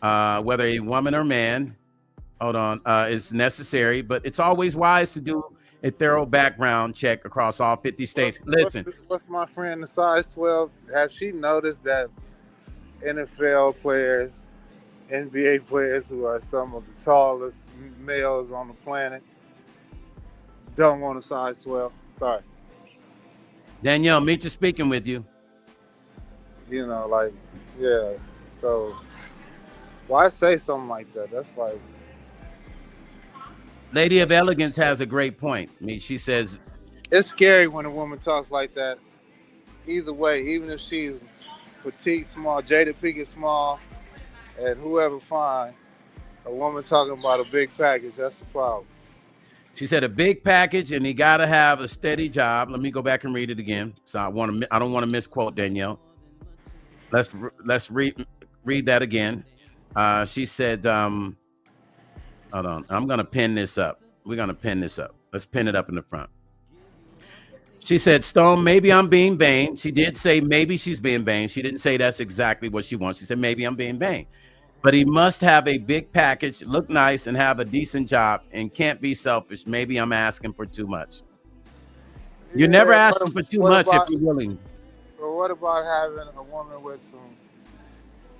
whether a woman or man, is necessary, but it's always wise to do a thorough background check across all 50 states. Listen. What's my friend, the size 12? Have she noticed that NFL players, NBA players who are some of the tallest males on the planet don't want a size 12? Sorry. Danielle, Meech is speaking with you. You know, yeah. So why say something like that? That's like. Lady of Elegance has a great point. I mean, she says it's scary when a woman talks like that. Either way, even if she's petite, small, Jada Pinkett small, and whoever fine, a woman talking about a big package, that's the problem. She said a big package, and he got to have a steady job. Let me go back and read it again. So I don't want to misquote Danielle. Let's read that again. She said, hold on. I'm going to pin this up. We're going to pin this up. Let's pin it up in the front. She said, Stone, maybe I'm being vain. She did say maybe she's being vain. She didn't say that's exactly what she wants. She said, maybe I'm being vain. But he must have a big package, look nice, and have a decent job, and can't be selfish. Maybe I'm asking for too much. You're never asking for too much if you're willing. Well, what about having a woman with some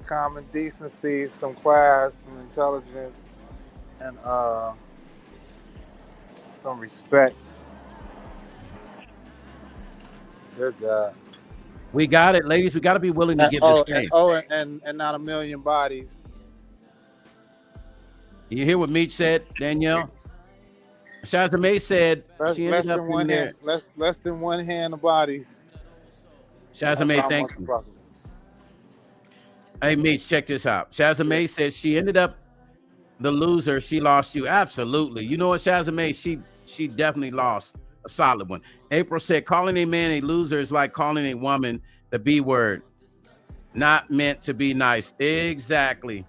common decency, some class, some intelligence, and some respect? Good God. We got it, ladies. We got to be willing to give this space. And not a million bodies. You hear what Meech said, Danielle? Shazamay said she ended up in there. Less than one hand of bodies. Shazamay, thank you. Hey, Meech, check this out. Shazamay said she ended up the loser. She lost you. Absolutely. You know what, Shazamay? She definitely lost a solid one. April said calling a man a loser is like calling a woman the B word. Not meant to be nice. Exactly.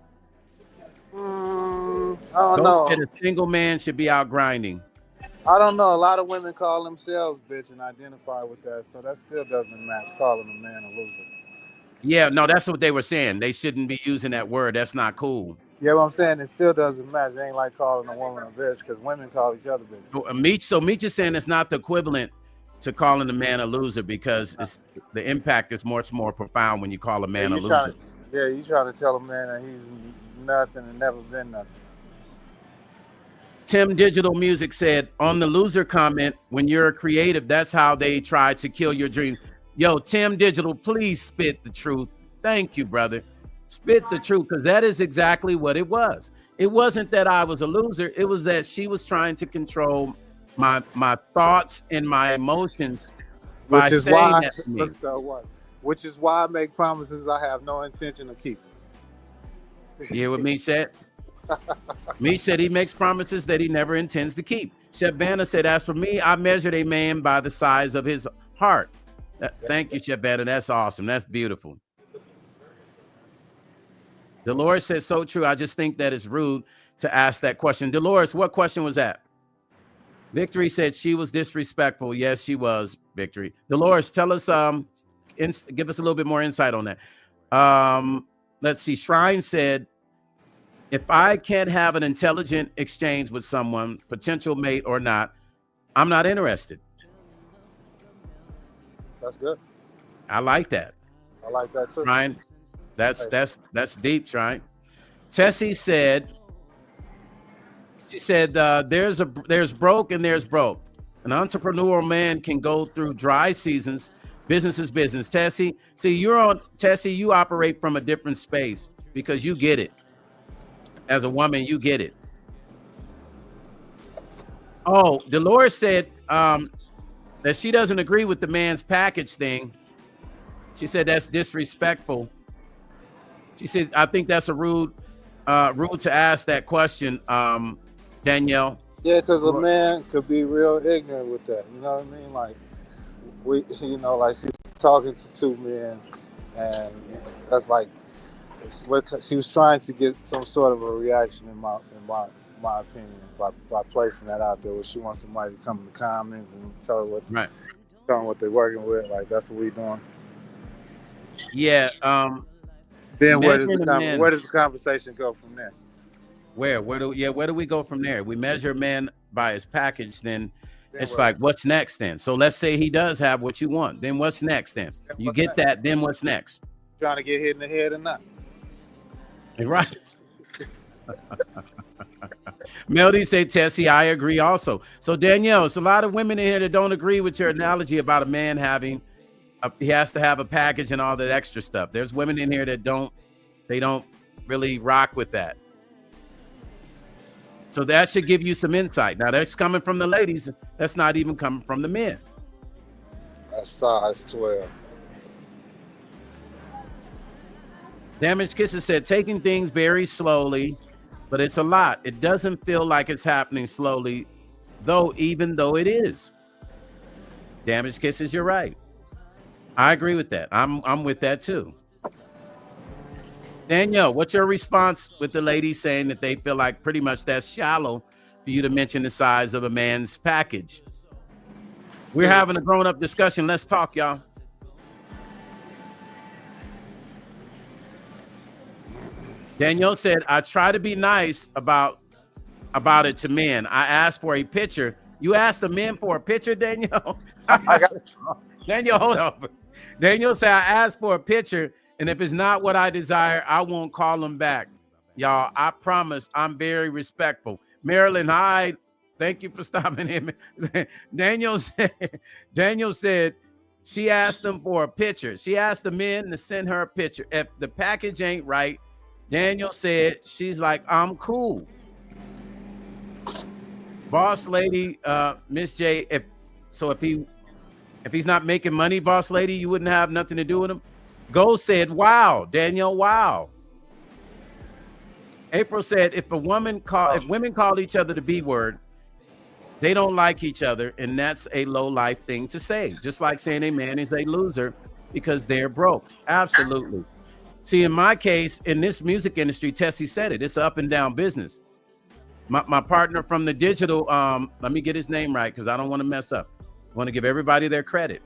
I don't know. A single man should be out grinding. I don't know. A lot of women call themselves bitch and identify with that, so that still doesn't match calling a man a loser. Yeah, no, that's what they were saying. They shouldn't be using that word. That's not cool. Yeah, what I'm saying, it still doesn't match. It ain't like calling a woman a bitch because women call each other bitch. So Meech is saying it's not the equivalent to calling a man a loser because the impact is much more profound when you call a man a loser. You're trying to tell a man that he's nothing and never been nothing. Tim Digital Music said, on the loser comment, when you're a creative, that's how they try to kill your dreams. Yo, Tim Digital, please spit the truth. Thank you, brother. Spit the truth, because that is exactly what it was. It wasn't that I was a loser. It was that she was trying to control my thoughts and my emotions by saying that to me. Which is why I make promises I have no intention of keeping. You hear what Meech said? Meech said he makes promises that he never intends to keep. Chef Vanna said, as for me, I measured a man by the size of his heart. Thank you, Shabetta. That's awesome. That's beautiful. Dolores said, so true. I just think that it's rude to ask that question. Dolores, what question was that? Victory said she was disrespectful. Yes, she was, Victory. Dolores, tell us, give us a little bit more insight on that. Let's see. Shrine said, if I can't have an intelligent exchange with someone, potential mate or not, I'm not interested. That's good. I like that. I like that too. Shrine, that's deep, Shrine. Tessie said, she said, there's broke and there's broke. An entrepreneurial man can go through dry seasons. Business is business. Tessie, see, Tessie, you operate from a different space because you get it. As a woman, you get it. Oh, Dolores said that she doesn't agree with the man's package thing. She said that's disrespectful. She said, I think that's a rude to ask that question, Danielle. Yeah, because a man could be real ignorant with that. You know what I mean? Like like she's talking to two men, and that's like she was trying to get some sort of a reaction in my opinion by placing that out there. Where she wants somebody to come in the comments and tell them what they're working with. Like that's what we doing. Yeah. Then where does the conversation go from there? Where do we go from there? We measure a man by his package, then it's like, what's next then? So let's say he does have what you want. Then what's next then? You get that, then what's next? Trying to get hit in the head or not? Right. Melody said, Tessie, I agree also. So Danielle, it's a lot of women in here that don't agree with your analogy about a man having he has to have a package and all that extra stuff. There's women in here that don't really rock with that. So that should give you some insight. Now that's coming from the ladies. That's not even coming from the men. That's size 12. Damaged Kisses said, taking things very slowly, but it's a lot. It doesn't feel like it's happening slowly, even though it is. Damaged Kisses, you're right. I agree with that. I'm with that too. Danielle, what's your response with the ladies saying that they feel like pretty much that's shallow for you to mention the size of a man's package? We're having a grown-up discussion. Let's talk, y'all. Danielle said, I try to be nice about it to men. I asked for a picture. You asked the men for a picture, Danielle? Danielle, hold on. Danielle said, I asked for a picture, and if it's not what I desire, I won't call them back. Y'all, I promise I'm very respectful. Marilyn Hyde, thank you for stopping in. Danielle said she asked them for a picture. She asked the men to send her a picture. If the package ain't right, Danielle said she's like, I'm cool. Boss lady, Miss J, if he's not making money, boss lady, you wouldn't have nothing to do with him. Gold said, wow. Danielle, wow. April said, if women call each other the B word, they don't like each other, and that's a low life thing to say. Just like saying a man is a loser because they're broke. Absolutely. See, in my case, in this music industry, Tessie said it. It's an up and down business. My partner from the digital, let me get his name right because I don't want to mess up. I want to give everybody their credit.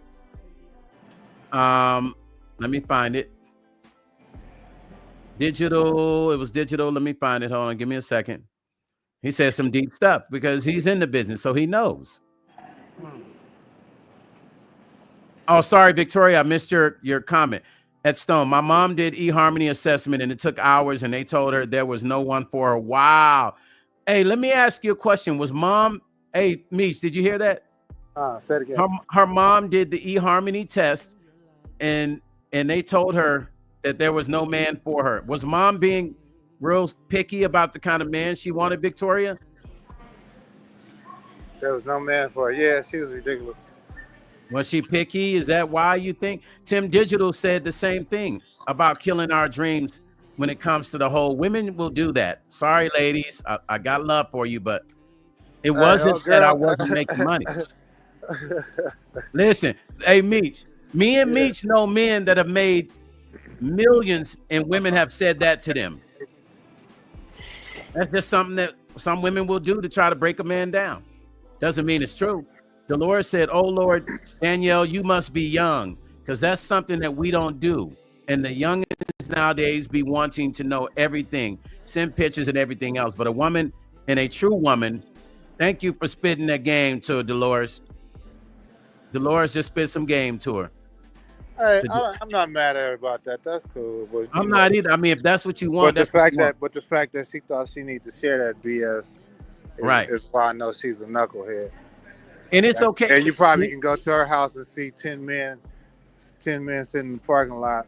Let me find it. Digital, it was digital. Let me find it. Hold on, give me a second. He said some deep stuff because he's in the business, so he knows. Oh, sorry, Victoria, I missed your comment. At Stone, my mom did eHarmony assessment and it took hours and they told her there was no one for her. Wow. Hey, let me ask you a question. Was mom, hey, Meech, did you hear that? Say it again. Her mom did the eHarmony test and they told her that there was no man for her. Was mom being real picky about the kind of man she wanted, Victoria? There was no man for her. Yeah, she was ridiculous. Was she picky? Is that why you think? Tim Digital said the same thing about killing our dreams when it comes to the whole women will do that. Sorry, ladies. I got love for you, but it wasn't that I wasn't making money. Listen, hey, Meech, Me and Yeah. Meech know men that have made millions, and women have said that to them. That's just something that some women will do to try to break a man down. Doesn't mean it's true. Dolores said, "Oh Lord, Danielle, you must be young, because that's something that we don't do. And the youngins nowadays be wanting to know everything, send pictures and everything else. But a woman, and a true woman, thank you for spitting that game to her, Dolores. Dolores just spit some game to her. Hey, I'm not mad at her about that. That's cool. But, I'm not either. I mean, if that's what you want, but that's the fact that she thought she needed to share that BS, Right. is why I know she's a knucklehead. And it's okay. And you probably can go to her house and see 10 men sitting in the parking lot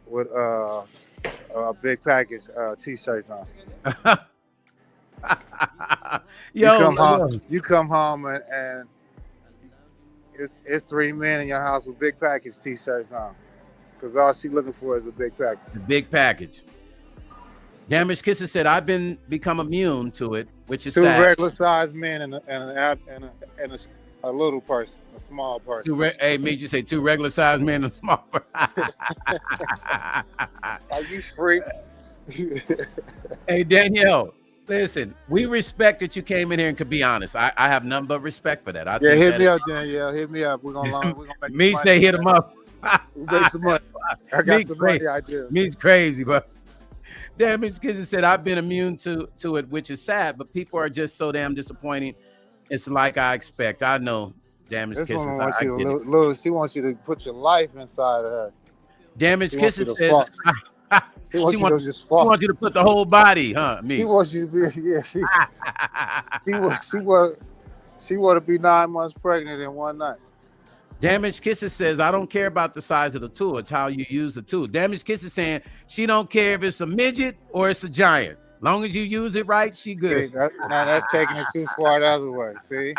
with a big package T-shirts on. You come home and it's 3 men in your house with big package T-shirts on, because all she looking for is a big package. The big package. Damaged Kisses said, "I've become immune to it," which is 2 sad. regular sized men and a little person, a small person. Hey, made you say 2 regular sized men and a small person. Are you freak? Hey, Danielle, listen, we respect that you came in here and could be honest. I have none but respect for that. Hit me up, Danielle. Hit me up. We're gonna make me some say money. hit him up. We make some money. I got some money ideas. Me's crazy, but Damaged Kisses said, "I've been immune to it, which is sad, but people are just so damn disappointing. It's like I expect." I know, Damaged This Kisses. woman wants you to lose. She wants you to put your life inside of her. Damaged Kisses said, she wants you to just fall. She wants you to put the whole body, huh? Me. She wants you to be, she want to be 9 months pregnant in one night. Damaged Kisses says, "I don't care about the size of the tool. It's how you use the tool." Damaged Kisses saying she don't care if it's a midget or it's a giant. Long as you use it right, she good. See, now that's taking it too far the other way. See,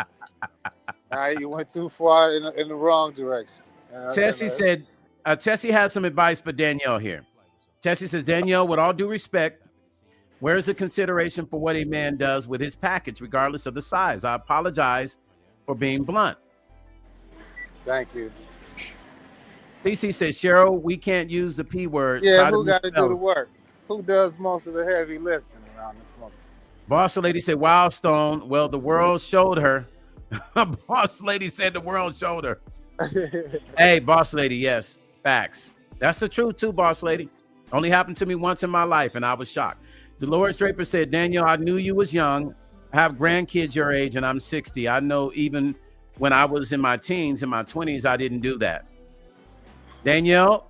now you went too far in the wrong direction. Tessie said, Tessie has some advice for Danielle here. Tessie says, "Danielle, with all due respect, where's the consideration for what a man does with his package, regardless of the size? I apologize for being blunt." Thank you. CC says, "Cheryl, we can't use the P word." Yeah, who got to do the work? Who does most of the heavy lifting around this mother? Boss Lady said, "Wow, Stone. Well, the world showed her." Boss Lady said the world showed her. Hey, Boss Lady, yes, facts. That's the truth too, Boss Lady. Only happened to me once in my life, and I was shocked. Dolores Draper said, "Danielle, I knew you was young. I have grandkids your age, and I'm 60. I know even when I was in my teens, in my 20s, I didn't do that." Danielle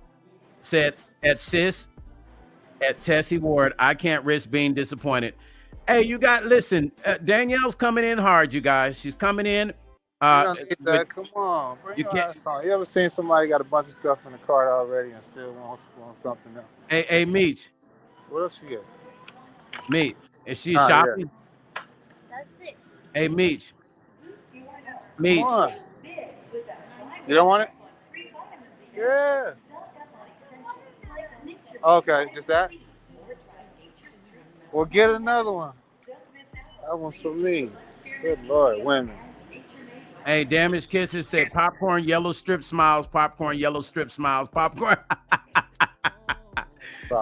said, at Tessie Ward, "I can't risk being disappointed." Hey, listen, Danielle's coming in hard, you guys. She's coming in. Come on, bring your ass on. You ever seen somebody got a bunch of stuff in the cart already and still wants something else? Hey, Meech. What else you get? Meech, is she shopping? That's it. Hey, Meech. Come on. You don't want it? Yeah. Okay, just that? Well, get another one. That one's for me. Good Lord, women. Hey, Damaged Kisses said, "Popcorn, yellow strip smiles, popcorn, yellow strip smiles, popcorn."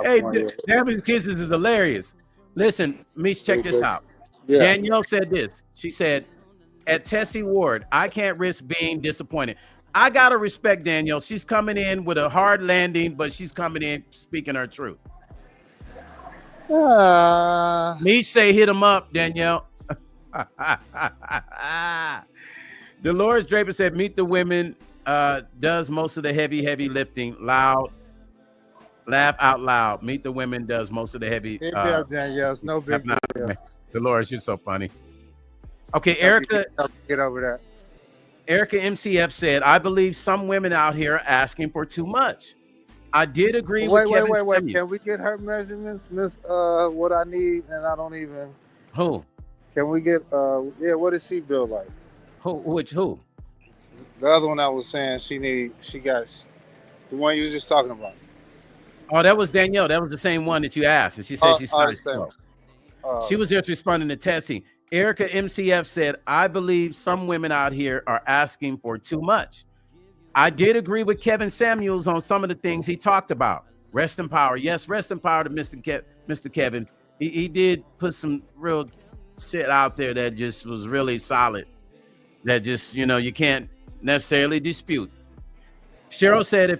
Hey, Damaged Kisses is hilarious. Listen, Meech, check this out. Yeah. Danielle said this. She said, at Tessie Ward, "I can't risk being disappointed." I got to respect Danielle. She's coming in with a hard landing, but she's coming in speaking her truth. Meech say hit him up, Danielle. Dolores Draper said, "Meet the Women does most of the heavy lifting. Laugh out loud. Meet the Women does most of the heavy." Danielle, it's no big deal. Dolores, you're so funny. Okay, Erica. Get over that. Erica MCF said, "I believe some women out here are asking for too much. I did agree with Kevin. Wait. Can we get her measurements, Miss? What I need, and I don't even. Who? Can we get? What does she build like? Who? The other one I was saying she got the one you were just talking about. Oh, that was Danielle. That was the same one that you asked, and she said she's not slow. She was just responding to Tessie. Erica MCF said, "I believe some women out here are asking for too much. I did agree with Kevin Samuels on some of the things he talked about. Rest in power. Yes, rest in power to Mr. Kevin. He did put some real shit out there that just was really solid. That just, you can't necessarily dispute. Cheryl said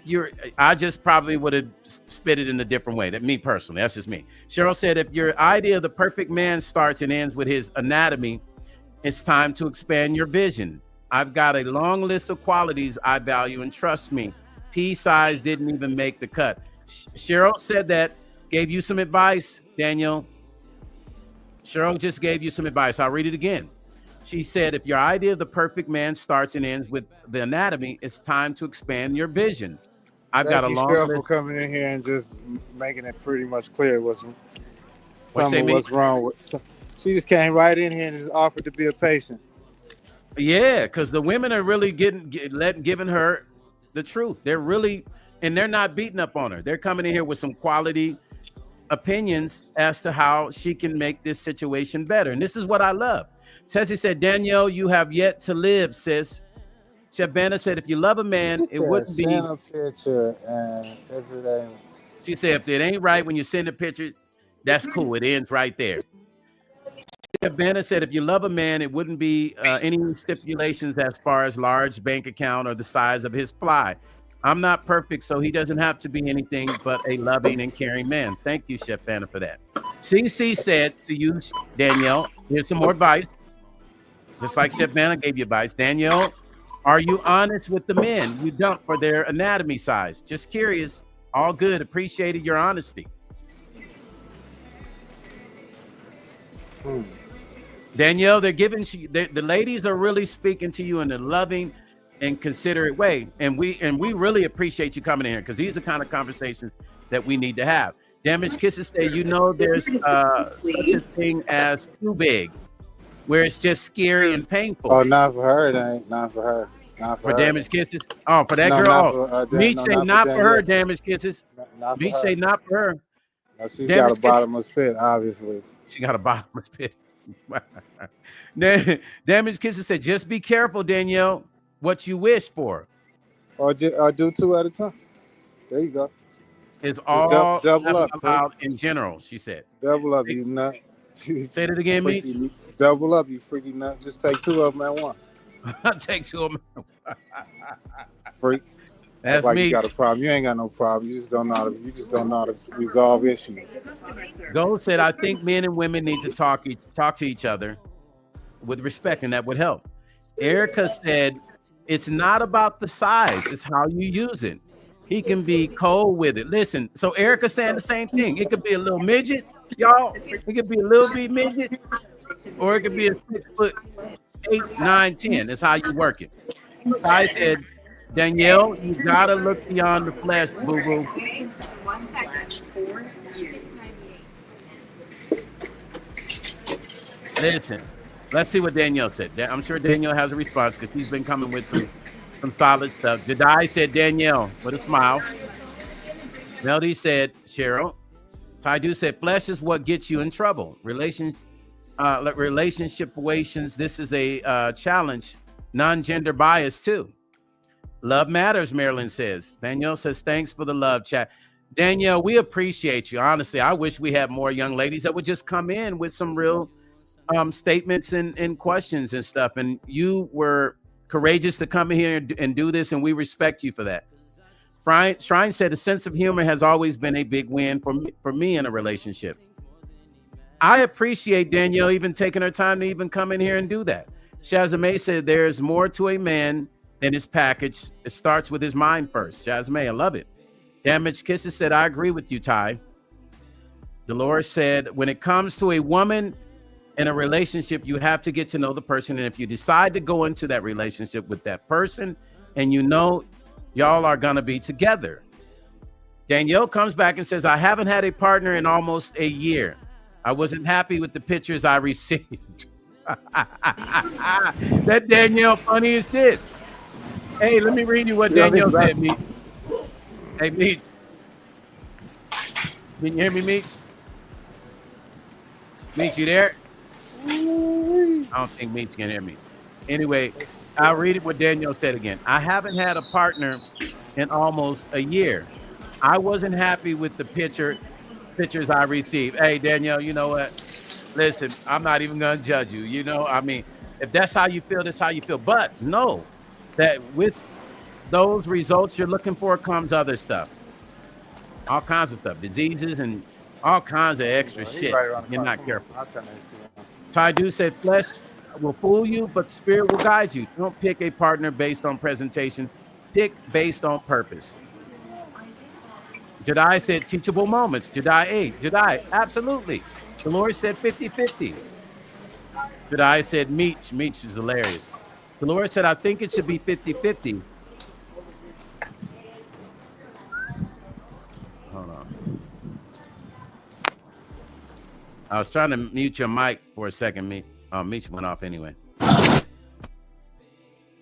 I just probably would have spit it in a different way. That me personally, that's just me. Cheryl said if your idea of the perfect man starts and ends with his anatomy, it's time to expand your vision. I've got a long list of qualities I value, and trust me, P size didn't even make the cut. Cheryl said that, gave you some advice, Daniel. Cheryl just gave you some advice. I'll read it again. She said, if your idea of the perfect man starts and ends with the anatomy, it's time to expand your vision. I've got a long Cheryl list. for coming in here and just making it pretty much clear what's wrong with. She just came right in here and just offered to be a patient. Yeah, because the women are really giving her the truth. They're really, and they're not beating up on her. They're coming in here with some quality opinions as to how she can make this situation better. And this is what I love. Tessie said, Danielle, you have yet to live, sis. Shabana said, if you love a man, it wouldn't be. Send a picture, and if it ain't. She said, if it ain't right when you send a picture, that's cool. It ends right there. Shabana said, if you love a man, it wouldn't be any stipulations as far as large bank account or the size of his fly. I'm not perfect, so he doesn't have to be anything but a loving and caring man. Thank you, Shabana, for that. CC said to you, Danielle, here's some more advice. Just like Shabana gave you advice. Danielle, are you honest with the men you dump for their anatomy size? Just curious. All good. Appreciated your honesty. Danielle, they're giving you, the ladies are really speaking to you in a loving and considerate way. And we really appreciate you coming in here, because these are the kind of conversations that we need to have. Damaged Kisses say, there's such a thing as too big, where it's just scary and painful. Oh, not for her, it ain't. Not for her. Not for her. Damaged Kisses? Oh, for that girl? Meech say not for her, Damaged Kisses. Meech say not for her. No, she's got a bottomless pit, obviously. She got a bottomless pit. Damaged Kisses said, just be careful, Danielle, what you wish for. Or do two at a time. There you go. It's all double up allowed in general, she said. Double up, you nut. Say it again, Meech. Double up, you freaky nut. Just take two of them at once. Take two of them. Freak. That's like me. You got a problem. You ain't got no problem. You just don't know how to resolve issues. Gold said, I think men and women need to talk to each other with respect, and that would help. Erica said, it's not about the size, it's how you use it. He can be cold with it. Listen, so Erica saying the same thing. It could be a little midget, y'all. It could be a little bit midget, or it could be a 6'8", 9, 10. That's how you work it. I said, Danielle, you gotta look beyond the flesh, boo-boo. Listen, let's see what Danielle said. I'm sure Danielle has a response, because she's been coming with some solid stuff. Jedi said, Danielle, with a smile. Melody said, Cheryl. Taidu said, flesh is what gets you in trouble. Relationship situations, this is a challenge. Non-gender bias, too. Love matters, Marilyn says. Danielle says, thanks for the love, chat. Danielle, we appreciate you. Honestly, I wish we had more young ladies that would just come in with some real statements and questions and stuff. And you were courageous to come in here and do this, and we respect you for that. Shrine said, a sense of humor has always been a big win for me in a relationship. I appreciate Danielle even taking her time to even come in here and do that. Shazamay said, there's more to a man than his package. It starts with his mind first. Shazamay, I love it. Damaged Kisses said, I agree with you, Ty. Dolores said, when it comes to a woman in a relationship, you have to get to know the person. And if you decide to go into that relationship with that person, and y'all are going to be together. Danielle comes back and says, I haven't had a partner in almost a year. I wasn't happy with the pictures I received. That Danielle funny as shit. Hey, let me read you what Danielle said, Meech. Hey, Meech. Can you hear me, Meech? Meech, you there? I don't think Meech can hear me. Anyway, I'll read it what Danielle said again. I haven't had a partner in almost a year. I wasn't happy with the pictures I received. Hey, Danielle, you know what? Listen, I'm not even gonna judge you. You know, I mean, if that's how you feel, that's how you feel. But know that with those results you're looking for comes other stuff, all kinds of stuff, diseases and all kinds of extra He shit. right around the You're corner. not Come careful. on, I'll turn and see him. Tydu said, flesh will fool you, but spirit will guide you. Don't pick a partner based on presentation. Pick based on purpose. Jedi said, teachable moments. Jedi 8. Jedi, absolutely. Dolores said 50-50. Jedi said, Meech. Meech is hilarious. Dolores said, I think it should be 50-50. Hold on. I was trying to mute your mic for a second. Meech went off anyway.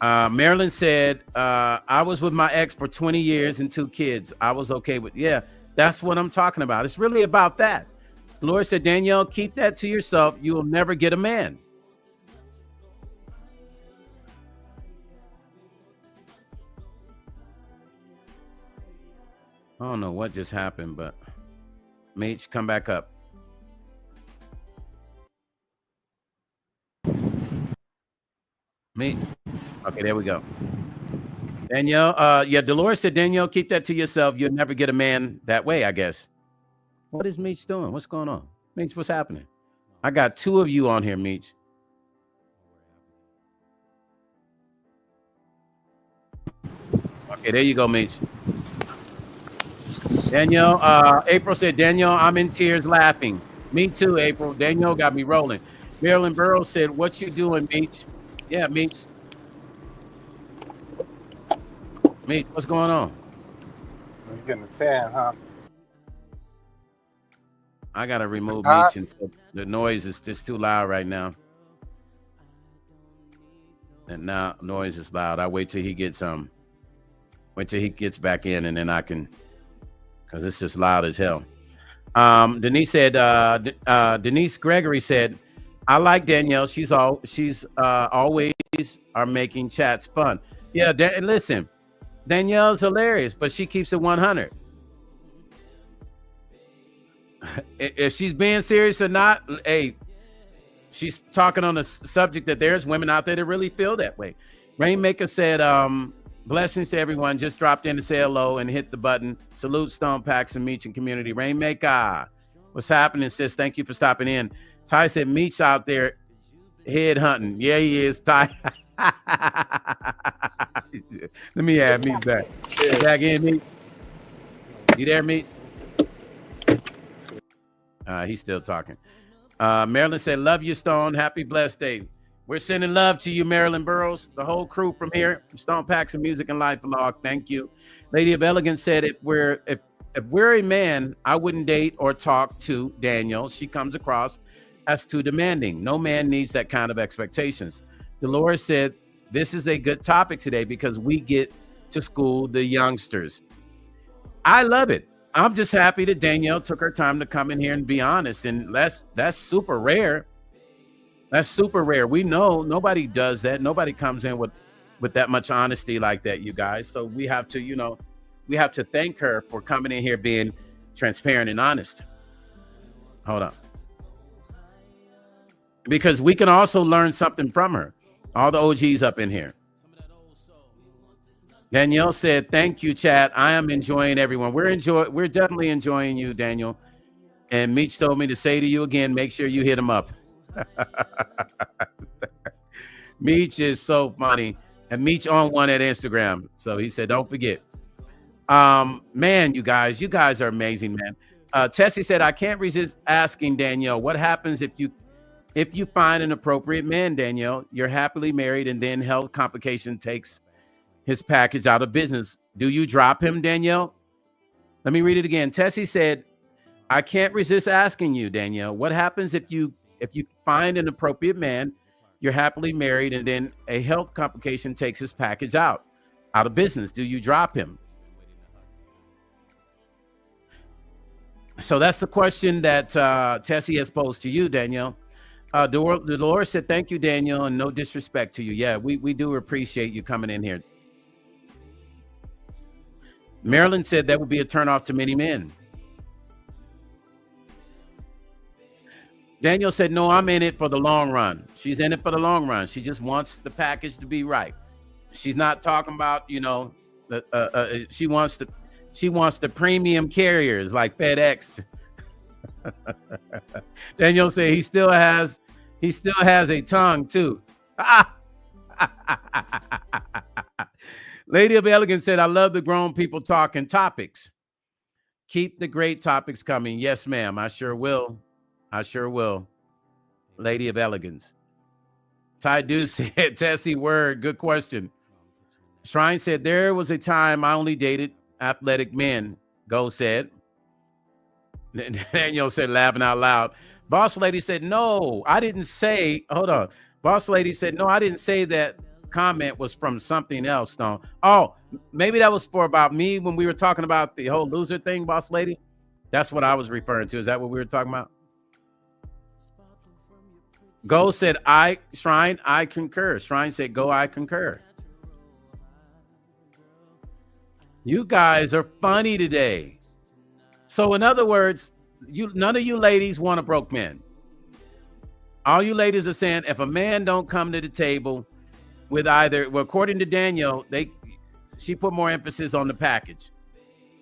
Marilyn said, I was with my ex for 20 years and 2 kids. I was okay with, yeah, that's what I'm talking about. It's really about that. Dolores said, Danielle, keep that to yourself. You will never get a man. I don't know what just happened, but Meech, come back up. Meech. Okay, there we go. Danielle, yeah, Dolores said, Danielle, keep that to yourself. You'll never get a man that way, I guess. What is Meech doing? What's going on? Meech, what's happening? I got 2 of you on here, Meech. Okay, there you go, Meech. Danielle, April said, Danielle, I'm in tears laughing. Me too, April. Danielle got me rolling. Marilyn Burrows said, what you doing, Meech? Yeah, Meech. Meech, what's going on? You're getting a tan, huh? I got to remove Meech. And the noise is just too loud right now. And now noise is loud. I wait till he gets wait till he gets back in, and then I can, because it's just loud as hell. Denise said, Denise Gregory said, I like Danielle. She's always are making chats fun. Yeah, listen, Danielle's hilarious, but she keeps it 100. If she's being serious or not, hey, she's talking on a subject that there's women out there that really feel that way. Rainmaker said, blessings to everyone. Just dropped in to say hello and hit the button. Salute Stone Packs and Meech and community. Rainmaker, what's happening, sis? Thank you for stopping in. Ty said, Meech out there head hunting. Yeah, he is, Ty. Let me add Meech back. Back in, Meech. You there, Meech? He's still talking. Marilyn said, love you, Stone. Happy blessed day. We're sending love to you, Marilyn Burrows, the whole crew from here, from Stone Packs and Music and Life Blog. Thank you. Lady of Elegance said, if we're a man, I wouldn't date or talk to Danielle. She comes across as too demanding. No man needs that kind of expectations. Dolores said, this is a good topic today because we get to school the youngsters. I love it. I'm just happy that Danielle took her time to come in here and be honest. And that's super rare. That's super rare. We know nobody does that. Nobody comes in with that much honesty like that, you guys. So we have to, we have to thank her for coming in here being transparent and honest. Hold on. Because we can also learn something from her. All the OGs up in here. Danielle said, thank you, chat. I am enjoying everyone. We're definitely enjoying you, Daniel. And Meech told me to say to you again, make sure you hit him up. Meech is so funny. And Meech on one at Instagram. So he said, don't forget. Man, you guys are amazing, man. Tessie said, I can't resist asking Danielle, what happens if you find an appropriate man, Danielle? You're happily married and then health complication takes his package out of business. Do you drop him, Danielle? Let me read it again. Tessie said, I can't resist asking you, Danielle, what happens if you find an appropriate man, you're happily married, and then a health complication takes his package out of business? Do you drop him? So that's the question that Tessie has posed to you, Danielle. Dolores said, thank you, Daniel, and no disrespect to you. Yeah, we do appreciate you coming in here. Marilyn said that would be a turnoff to many men. Daniel said, no, I'm in it for the long run. She's in it for the long run. She just wants the package to be right. She's not talking about, you know, she wants the premium carriers like FedEx. Daniel said he still has a tongue too. Lady of Elegance said, I love the grown people talking topics. Keep the great topics coming. Yes, ma'am. I sure will. I sure will. Lady of Elegance. Ty Do said, Tessie word. Good question. Shrine said, there was a time I only dated athletic men. Go said. Daniel said, laughing out loud. Boss Lady said, no, I didn't say, hold on. Boss Lady said, no, I didn't say that comment was from something else, Stone. Oh, maybe that was for about me when we were talking about the whole loser thing, Boss Lady. That's what I was referring to. Is that what we were talking about? Go said, Shrine, I concur. Shrine said, go, I concur. You guys are funny today. So in other words, none of you ladies want a broke man. All you ladies are saying, if a man don't come to the table with either, well, according to Daniel, she put more emphasis on the package.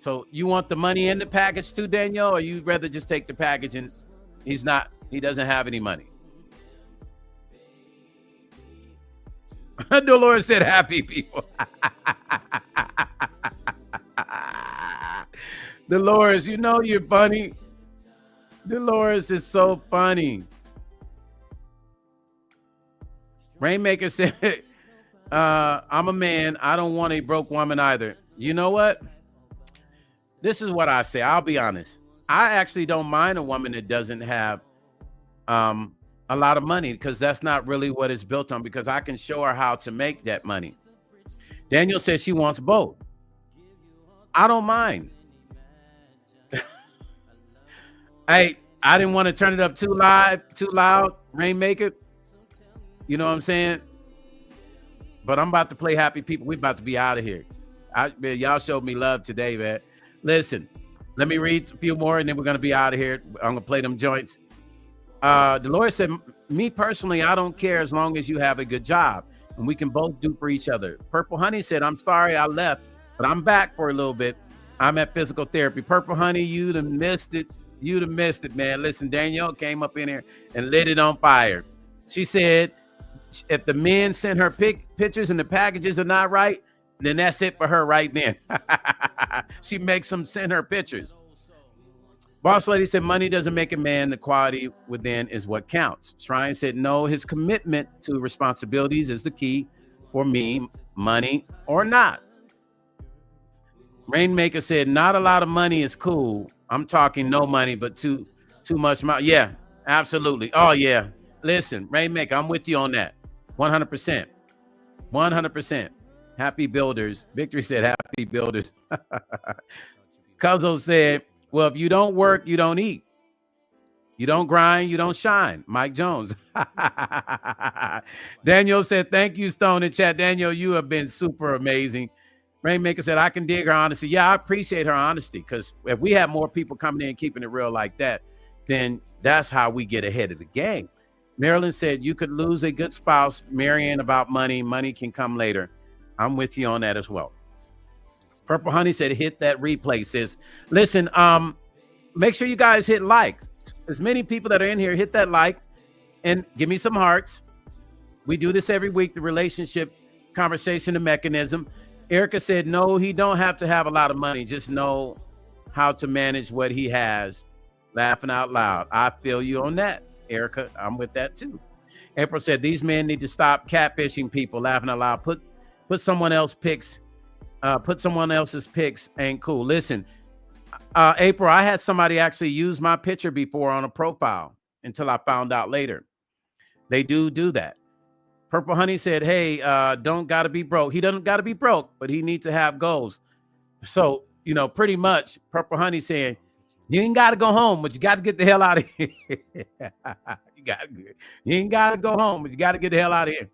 So you want the money in the package too, Daniel, or you'd rather just take the package and he doesn't have any money? Dolores said, happy people. Dolores, you know you're funny. Dolores is so funny. Rainmaker said, I'm a man. I don't want a broke woman either. You know what? This is what I say. I'll be honest. I actually don't mind a woman that doesn't have a lot of money, because that's not really what it's built on, because I can show her how to make that money. Daniel says she wants both. I don't mind. Hey, I didn't want to turn it up too loud, Rainmaker. You know what I'm saying? But I'm about to play Happy People. We're about to be out of here. Man, y'all showed me love today, man. Listen, let me read a few more and then we're going to be out of here. I'm going to play them joints. Dolores said, me personally, I don't care as long as you have a good job and we can both do for each other. Purple Honey said, I'm sorry I left, but I'm back for a little bit. I'm at physical therapy. Purple Honey, you'd have missed it. You'd have missed it, man. Listen, Danielle came up in here and lit it on fire. She said, if the men send her pictures and the packages are not right, then that's it for her right then. She makes them send her pictures. Boss Lady said, money doesn't make a man. The quality within is what counts. Shrine said, no, his commitment to responsibilities is the key for me, money or not. Rainmaker said, not a lot of money is cool. I'm talking no money, but too much money. Yeah, absolutely. Oh, yeah. Listen, Rainmaker, I'm with you on that. 100%. 100%. Happy builders. Victory said, happy builders. Cuzzo said, well, if you don't work, you don't eat. You don't grind, you don't shine. Mike Jones. Daniel said, thank you, Stone in chat. Daniel, you have been super amazing. Rainmaker said, I can dig her honesty. Yeah, I appreciate her honesty, because if we have more people coming in keeping it real like that, then that's how we get ahead of the game. Marilyn said, you could lose a good spouse marrying about money. Money can come later. I'm with you on that as well. Purple Honey said, hit that replay, sis. Listen, make sure you guys hit like. As many people that are in here, hit that like and give me some hearts. We do this every week, the relationship conversation, the mechanism. Erica said, no, he don't have to have a lot of money. Just know how to manage what he has. Laughing out loud. I feel you on that, Erica. I'm with that too. April said, these men need to stop catfishing people. Laughing out loud. Put someone else's pics. Put someone else's pics ain't cool. Listen, April, I had somebody actually use my picture before on a profile until I found out later. They do that. Purple Honey said, hey, don't got to be broke. He doesn't got to be broke, but he needs to have goals. So, pretty much Purple Honey saying, you ain't got to go home, but you got to get the hell out of here. You You ain't got to go home, but you got to get the hell out of here.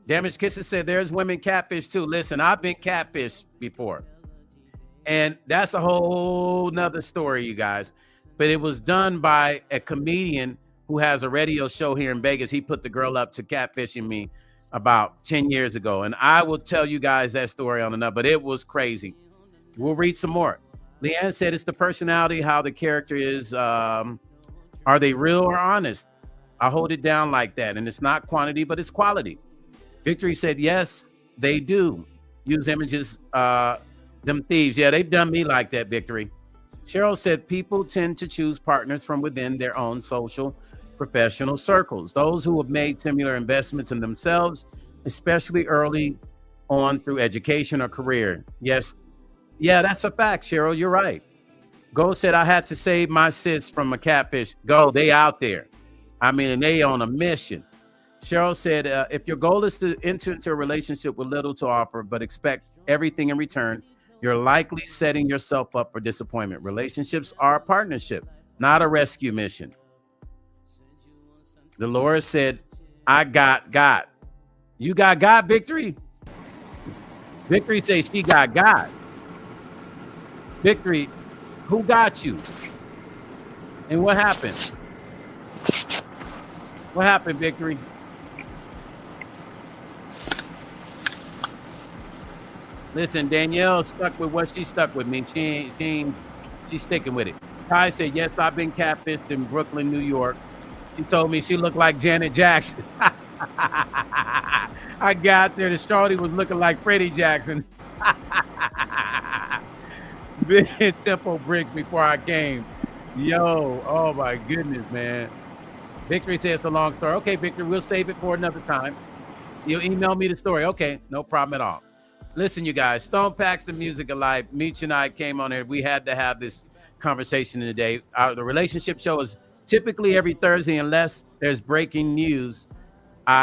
Damaged Kisses said there's women catfish too. Listen, I've been catfished before. And that's a whole nother story, you guys. But it was done by a comedian who has a radio show here in Vegas. He put the girl up to catfishing me about 10 years ago. And I will tell you guys that story on another, but it was crazy. We'll read some more. Leanne said it's the personality, how the character is. Are they real or honest? I hold it down like that. And it's not quantity, but it's quality. Victory said, yes, they do use images. Them thieves. Yeah, they've done me like that, Victory. Cheryl said people tend to choose partners from within their own social professional circles. Those who have made similar investments in themselves, especially early on through education or career. Yes. Yeah, that's a fact, Cheryl. You're right. Go said, I had to save my sis from a catfish. Go, they out there. I mean, and they on a mission. Cheryl said, if your goal is to enter into a relationship with little to offer, but expect everything in return, you're likely setting yourself up for disappointment. Relationships are a partnership, not a rescue mission. Dolores said, I got God. You got God, Victory? Victory says she got God. Victory, who got you? And what happened? What happened, Victory? Listen, Danielle stuck with what she stuck with me. She's sticking with it. Ty said, yes, I've been catfished in Brooklyn, New York. She told me she looked like Janet Jackson. I got there, the shorty was looking like Freddie Jackson. Big Tempo Bricks before I came. Yo, oh my goodness, man. Victory says it's a long story. Okay, Victory, we'll save it for another time. You'll email me the story. Okay, no problem at all. Listen, you guys, Stone Paxton Music Alive. Meech and I came on here. We had to have this conversation today. The relationship show is typically every Thursday unless there's breaking news.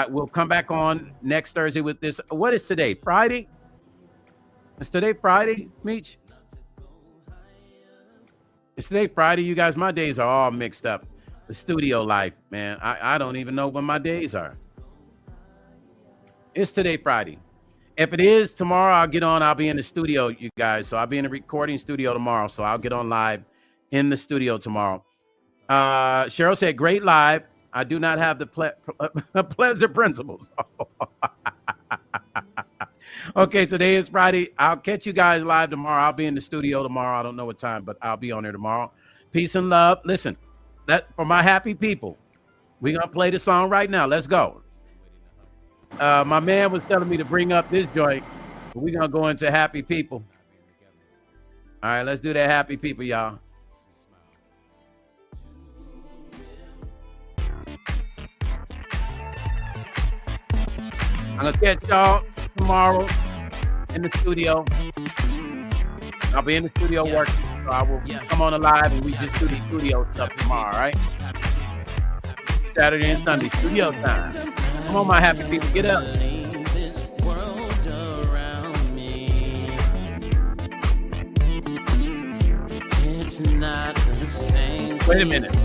We'll come back on next Thursday with this. What is today? Friday? Is today Friday, Meech? Is today Friday, you guys? My days are all mixed up. The studio life, man. I don't even know when my days are. It's today Friday. If it is tomorrow, I'll get on. I'll be in the studio, you guys. So I'll be in the recording studio tomorrow. So I'll get on live in the studio tomorrow. Cheryl said, great live. I do not have the pleasure principles. Okay, today is Friday. I'll catch you guys live tomorrow. I'll be in the studio tomorrow. I don't know what time, but I'll be on there tomorrow. Peace and love. Listen, that for my happy people, we're going to play the song right now. Let's go. My man was telling me to bring up this joint. We're going to go into Happy People. All right, let's do that Happy People, y'all. I'm going to catch y'all tomorrow in the studio. I'll be in the studio working. So I will come on live and we just do the studio stuff tomorrow, all right? Saturday and Sunday, studio time. Come on, my happy people, get up. Wait a minute.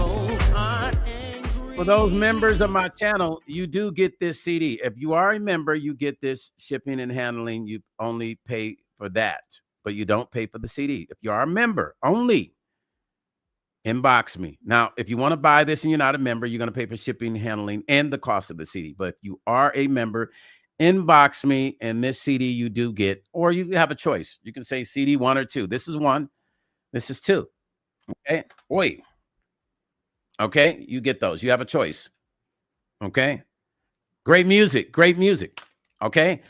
For those members of my channel, you do get this CD. If you are a member, you get this shipping and handling. You only pay for that, but you don't pay for the CD. If you are a member only, inbox me. Now, if you want to buy this and you're not a member, you're going to pay for shipping, handling, and the cost of the CD. But if you are a member, inbox me, and this CD you do get, or you have a choice. You can say CD 1 or 2. This is 1. This is 2. Okay? Wait. Okay? You get those. You have a choice. Okay? Great music. Great music. Okay?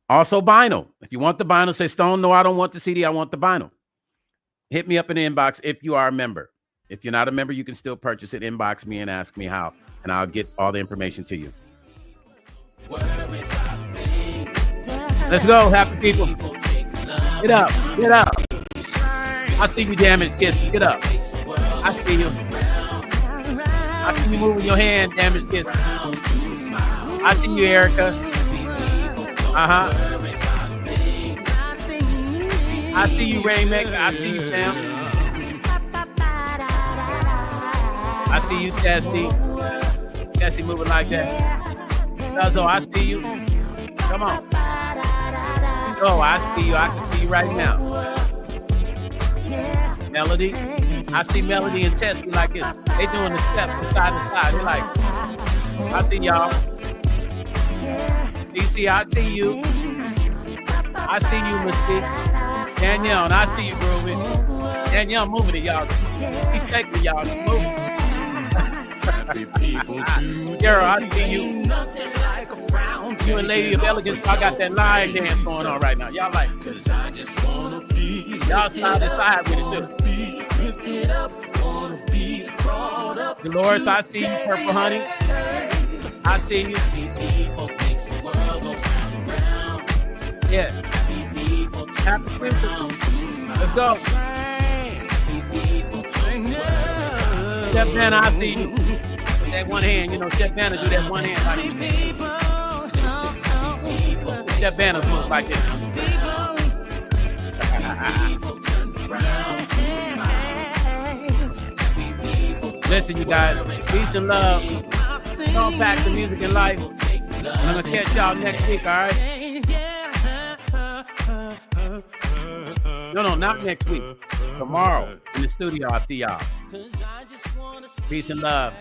Also vinyl. If you want the vinyl, say, Stone, no, I don't want the CD. I want the vinyl. Hit me up in the inbox if you are a member. If you're not a member, you can still purchase it. Inbox me and ask me how, and I'll get all the information to you. Let's go, happy people. Get up, get up. I see you, Damaged Kids. Get up. I see you. I see you moving your hand, Damaged Kids. I see you, Erica. I see you, Rainmaker. I see you, Sam. I see you, Tessie. Tessie moving like that. Nuzzo, I see you. Come on. Oh, I see you. I can see you right now. Melody. I see Melody and Tessie like this. They doing the steps from side to side. They're like, I see y'all. DC, I see you. I see you, Mystique. Danielle, and I see you, Groovy. Danielle moving it, y'all. She's taking y'all. She's moving. Daryl, I see you. You and Lady of Elegance, I got that lion dance going on right now. Y'all like, y'all side to side with it too. Dolores, I see you, Purple Honey. I see you. Yeah. Happy Christmas. Let's go. Chef Banner, I see you. With that one hand, you know, Chef Banner do that one hand like this. Chef Banner moves like this. Listen, you guys, peace and love. Come back to Music and Life. And I'm going to catch y'all next week, all right? No, not next week. Tomorrow in the studio, I'll see y'all. Peace and love.